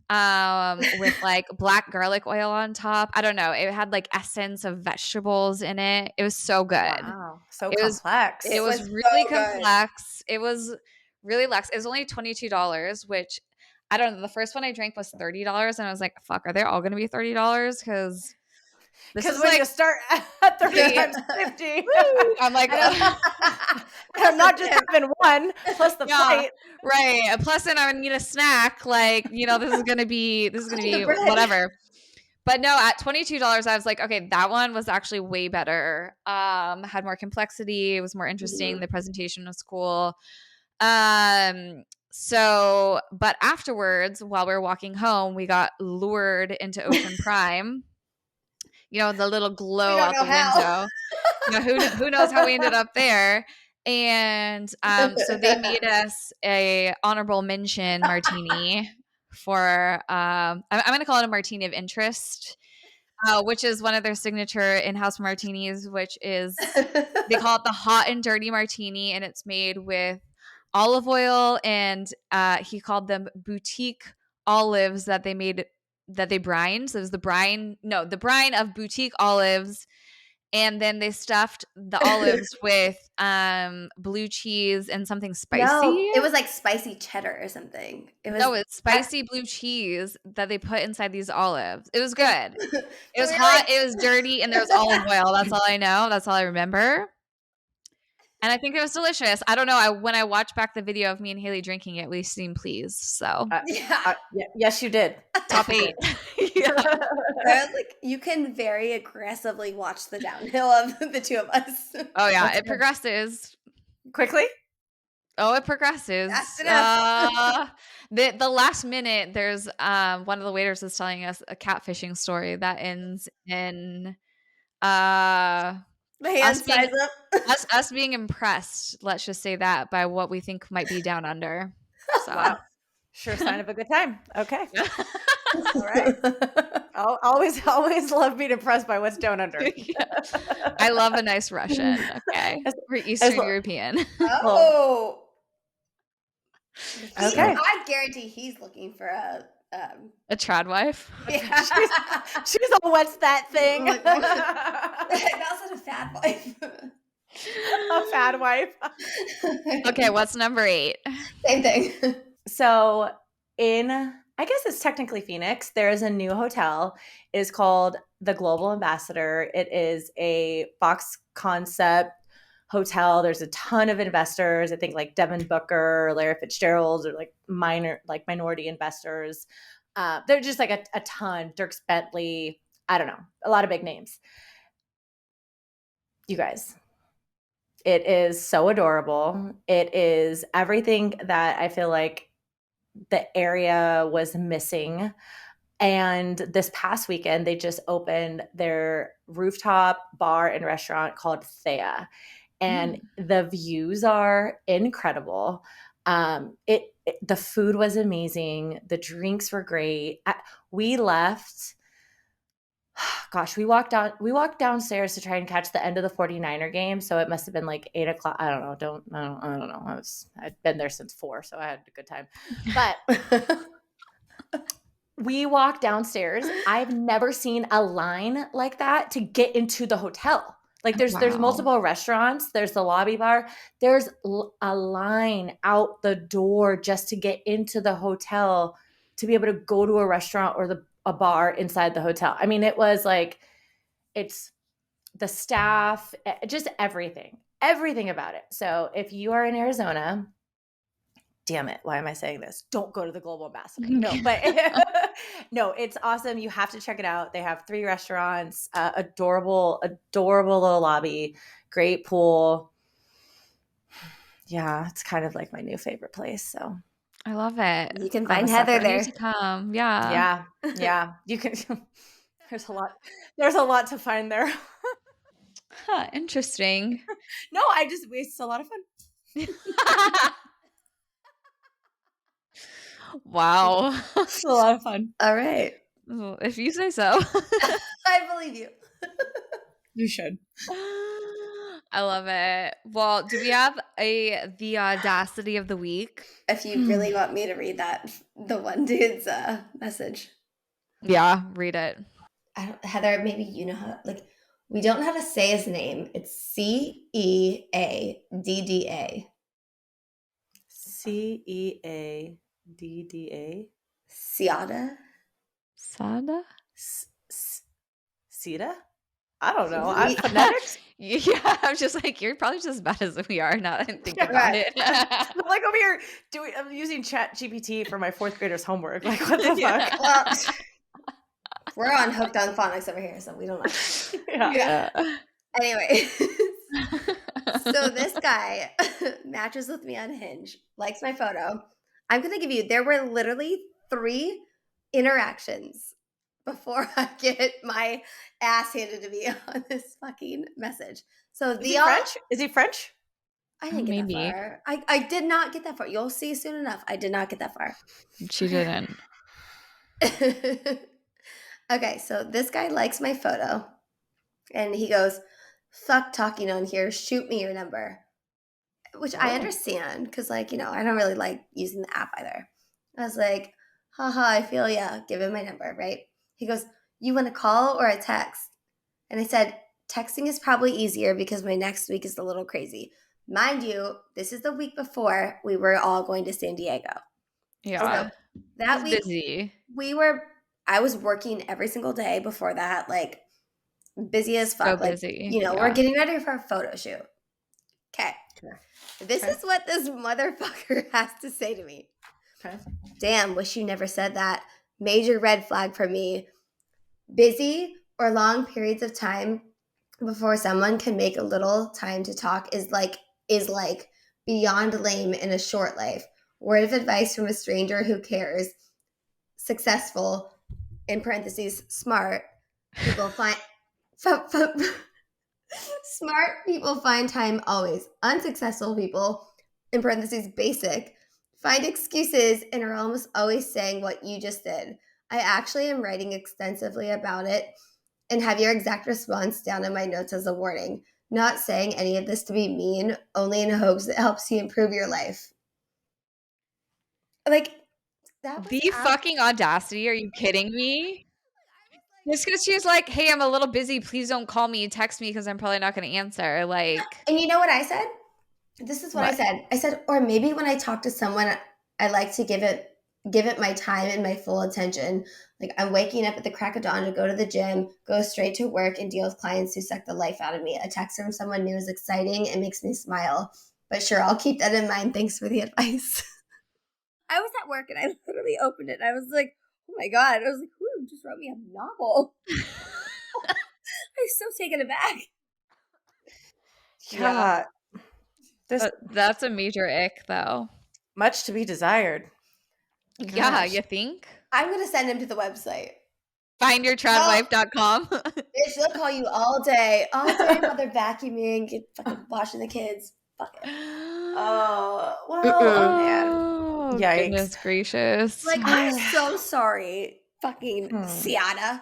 [SPEAKER 1] with like black garlic oil on top. I don't know. It had like essence of vegetables in it. It was so good.
[SPEAKER 2] Wow. So
[SPEAKER 1] It was
[SPEAKER 2] complex.
[SPEAKER 1] it was really complex. It was really luxe. It was only $22, which I don't know. The first one I drank was $30, and I was like, "Fuck, are they all going to be $30?" Because this is
[SPEAKER 2] when
[SPEAKER 1] like
[SPEAKER 2] you start at 30 times 50,
[SPEAKER 1] I'm like,
[SPEAKER 2] I'm not just having one plus the plate,
[SPEAKER 1] right? Plus, then I would need a snack. Like, this is gonna be whatever. But no, at $22, I was like, okay, that one was actually way better. Had more complexity. It was more interesting. The presentation was cool. So, but afterwards, while we were walking home, we got lured into Ocean Prime. The little glow out the window. Who knows how we ended up there? And so they made us a honorable mention martini for I'm going to call it a martini of interest, which is one of their signature in-house martinis, which is they call it the hot and dirty martini, and it's made with olive oil, and he called them boutique olives that they brined. So it was the brine of boutique olives, and then they stuffed the olives with blue cheese and something spicy.
[SPEAKER 3] No, it was like spicy cheddar or something.
[SPEAKER 1] It's spicy blue cheese that they put inside these olives. It was good. It was hot. It was dirty, and there was olive oil. That's all I know. That's all I remember. And I think it was delicious. I don't know. When I watched back the video of me and Haley drinking it, we seemed pleased. So
[SPEAKER 2] yes, you did.
[SPEAKER 1] Top 8.
[SPEAKER 3] I was like, you can very aggressively watch the downhill of the two of us.
[SPEAKER 1] Oh yeah, it progresses
[SPEAKER 2] quickly.
[SPEAKER 1] Oh, it progresses. The last minute, there's one of the waiters is telling us a catfishing story that ends in
[SPEAKER 3] the hand size up.
[SPEAKER 1] us being impressed, let's just say that, by what we think might be down under. So
[SPEAKER 2] wow. Sure sign of a good time. Okay. All right. I'll always love being impressed by what's down under.
[SPEAKER 1] I love a nice Russian. Okay. We're Eastern European.
[SPEAKER 3] Oh.
[SPEAKER 2] Okay.
[SPEAKER 3] I guarantee he's looking for a
[SPEAKER 1] trad wife.
[SPEAKER 3] Yeah.
[SPEAKER 2] she's a what's that thing?
[SPEAKER 3] That's a fad wife.
[SPEAKER 2] A fad wife.
[SPEAKER 1] Okay, what's number 8?
[SPEAKER 3] Same thing.
[SPEAKER 2] So I guess it's technically Phoenix, there is a new hotel. It is called the Global Ambassador. It is a box concept hotel. There's a ton of investors. I think like Devin Booker, Larry Fitzgerald, or like minority investors. They're just like a ton. Dierks Bentley. I don't know. A lot of big names. You guys, it is so adorable. It is everything that I feel like the area was missing. And this past weekend, they just opened their rooftop bar and restaurant called Thea. And the views are incredible. The food was amazing. The drinks were great. We left. Gosh, we walked downstairs to try and catch the end of the 49er game. So it must have been like 8 o'clock. I don't know. I don't know. I'd been there since 4, so I had a good time. But we walk downstairs. I've never seen a line like that to get into the hotel. Like there's multiple restaurants. There's the lobby bar. There's a line out the door just to get into the hotel to be able to go to a restaurant or a bar inside the hotel. I mean, it was like, it's the staff, just everything about it. So if you are in Arizona, damn it, why am I saying this? Don't go to the Global Ambassador. No, but no, it's awesome. You have to check it out. They have 3 restaurants, adorable little lobby, great pool. Yeah, it's kind of like my new favorite place. So
[SPEAKER 1] I love it.
[SPEAKER 3] You can find Heather there.
[SPEAKER 1] To come. Yeah.
[SPEAKER 2] Yeah. You can. There's a lot to find there.
[SPEAKER 1] Huh, interesting.
[SPEAKER 2] No, it's a lot of fun.
[SPEAKER 1] Wow.
[SPEAKER 2] It's a lot of fun.
[SPEAKER 3] All right.
[SPEAKER 1] Well, if you say so.
[SPEAKER 3] I believe you.
[SPEAKER 2] You should.
[SPEAKER 1] I love it. Well, do we have the audacity of the week?
[SPEAKER 3] If you really want me to read the one dude's message.
[SPEAKER 1] Yeah, read it.
[SPEAKER 3] Heather, maybe you know how, like, we don't know how to say his name. It's Ceadda.
[SPEAKER 2] Ceadda.
[SPEAKER 3] Ciada?
[SPEAKER 1] Sada?
[SPEAKER 2] Sita? I don't know. Phonetics?
[SPEAKER 1] Yeah, I'm just like, you're probably just as bad as we are. Now that I think about it.
[SPEAKER 2] I'm like over here I'm using ChatGPT for my 4th grader's homework. Like, what the fuck?
[SPEAKER 3] Well, we're on Hooked on Phonics over here, so we don't know.
[SPEAKER 2] Yeah.
[SPEAKER 3] Anyway, so this guy matches with me on Hinge, likes my photo. I'm going to give you, there were literally 3 interactions before I get my ass handed to me on this fucking message. So
[SPEAKER 2] Is he French? Is he French?
[SPEAKER 3] I didn't get that far. I did not get that far. You'll see soon enough. I did not get that far.
[SPEAKER 1] She didn't.
[SPEAKER 3] Okay, so this guy likes my photo. And he goes, fuck talking on here. Shoot me your number. Which I understand because, like, you know, I don't really like using the app either. I was like, haha, I feel ya. Give him my number, right? He goes, you want a call or a text? And I said, texting is probably easier because my next week is a little crazy. Mind you, this is the week before we were all going to San Diego.
[SPEAKER 1] Yeah.
[SPEAKER 3] So that week,
[SPEAKER 1] busy.
[SPEAKER 3] I was working every single day before that, like busy as fuck.
[SPEAKER 1] So busy.
[SPEAKER 3] Like, you know, we're getting ready for a photo shoot. Okay. This is what this motherfucker has to say to me.
[SPEAKER 2] Okay.
[SPEAKER 3] Damn, wish you never said that. Major red flag for me. Busy or long periods of time before someone can make a little time to talk is like beyond lame in a short life. Word of advice from a stranger who cares. Successful, in parentheses, smart people find smart people find time always. Unsuccessful people, in parentheses, basic, find excuses and are almost always saying what you just did. I actually am writing extensively about it and have your exact response down in my notes as a warning. Not saying any of this to be mean, only in hopes it helps you improve your life. Like, that was
[SPEAKER 1] the fucking audacity. Are you kidding me? Just because she was like, hey, I'm a little busy. Please don't call me. Text me because I'm probably not going to answer. Like,
[SPEAKER 3] and you know what I said? This is what I said. I said, or maybe when I talk to someone, I like to give it my time and my full attention. Like, I'm waking up at the crack of dawn to go to the gym, go straight to work and deal with clients who suck the life out of me. A text from someone new is exciting and makes me smile. But sure, I'll keep that in mind. Thanks for the advice. I was at work and I literally opened it. I was like, oh my God. I was like, who just wrote me a novel? I was so taken aback.
[SPEAKER 2] Yeah.
[SPEAKER 1] That's a major ick, though.
[SPEAKER 2] Much to be desired.
[SPEAKER 1] Gosh. Yeah, you think?
[SPEAKER 3] I'm going to send him to the website.
[SPEAKER 1] Findyourtradwife.com.
[SPEAKER 3] Bitch, they'll call you all day while they're vacuuming, fucking washing the kids. Fuck it. Oh, well, man.
[SPEAKER 1] Yikes. Goodness gracious.
[SPEAKER 3] Like, I'm so sorry, fucking Ciada.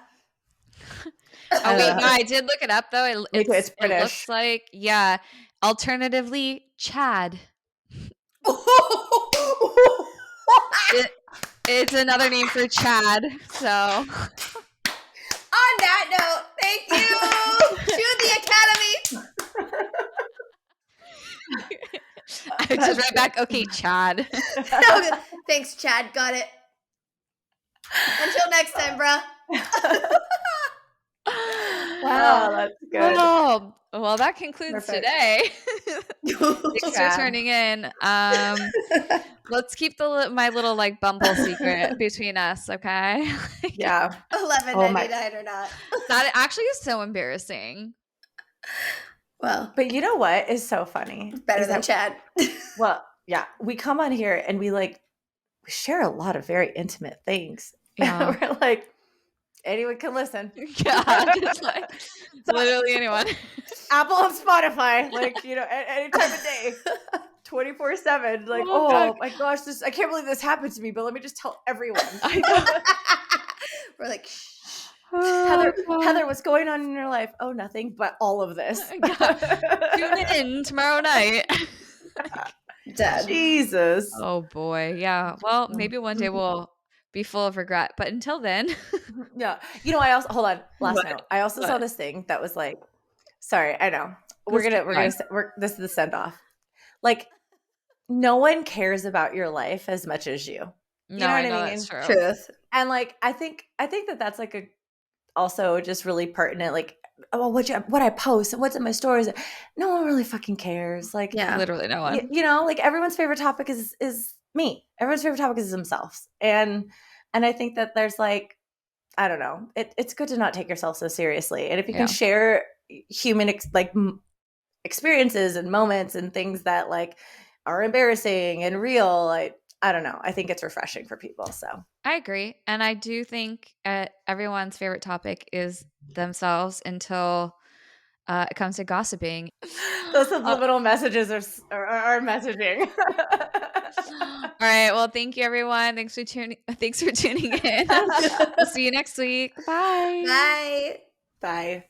[SPEAKER 1] Oh, wait, no, I did look it up, though.
[SPEAKER 2] It's British.
[SPEAKER 1] It looks like, yeah. Alternatively, Chad. It's another name for Chad. So
[SPEAKER 3] on that note, thank you to the Academy.
[SPEAKER 1] I just write back, okay, Chad.
[SPEAKER 3] Thanks, Chad. Got it. Until next time, bruh.
[SPEAKER 2] Wow, that's good.
[SPEAKER 1] Well, that concludes today. Thanks for turning in. Let's keep my little like Bumble secret between us, okay?
[SPEAKER 2] Yeah.
[SPEAKER 3] $11.99 or not.
[SPEAKER 1] That actually is so embarrassing.
[SPEAKER 3] Well,
[SPEAKER 2] but you know what is so funny?
[SPEAKER 3] Better than Chad.
[SPEAKER 2] Well, yeah, we come on here and we share a lot of very intimate things.
[SPEAKER 1] Yeah.
[SPEAKER 2] We're like, anyone can listen.
[SPEAKER 1] Yeah, just like literally anyone.
[SPEAKER 2] Apple and Spotify, at any time of day, 24/7. Like, oh my gosh, I can't believe this happened to me. But let me just tell everyone.
[SPEAKER 3] We're like,
[SPEAKER 2] Heather, what's going on in your life? Oh, nothing, but all of this.
[SPEAKER 1] Tune in tomorrow night.
[SPEAKER 3] Dead.
[SPEAKER 2] Jesus.
[SPEAKER 1] Oh boy, yeah. Well, maybe one day we'll be full of regret, but until then.
[SPEAKER 2] Yeah. I also hold on. Last note. I also saw this thing that was like, sorry, I know. This is the send off. Like, no one cares about your life as much as you. You know what I mean?
[SPEAKER 1] That's true.
[SPEAKER 3] Truth.
[SPEAKER 2] And I think that's also just really pertinent. Like, oh, what I post and what's in my stories. No one really fucking cares. Like,
[SPEAKER 3] yeah,
[SPEAKER 1] literally no one.
[SPEAKER 2] Everyone's favorite topic is me. Everyone's favorite topic is themselves. And I think that there's I don't know. It's good to not take yourself so seriously. And if you can share human experiences and moments and things that are embarrassing and real, I don't know. I think it's refreshing for people. So
[SPEAKER 1] I agree. And I do think everyone's favorite topic is themselves until it comes to gossiping.
[SPEAKER 2] Those subliminal messages are messaging.
[SPEAKER 1] All right. Well, thank you, everyone. Thanks for tuning in. We'll see you next week. Bye.
[SPEAKER 3] Bye.
[SPEAKER 2] Bye.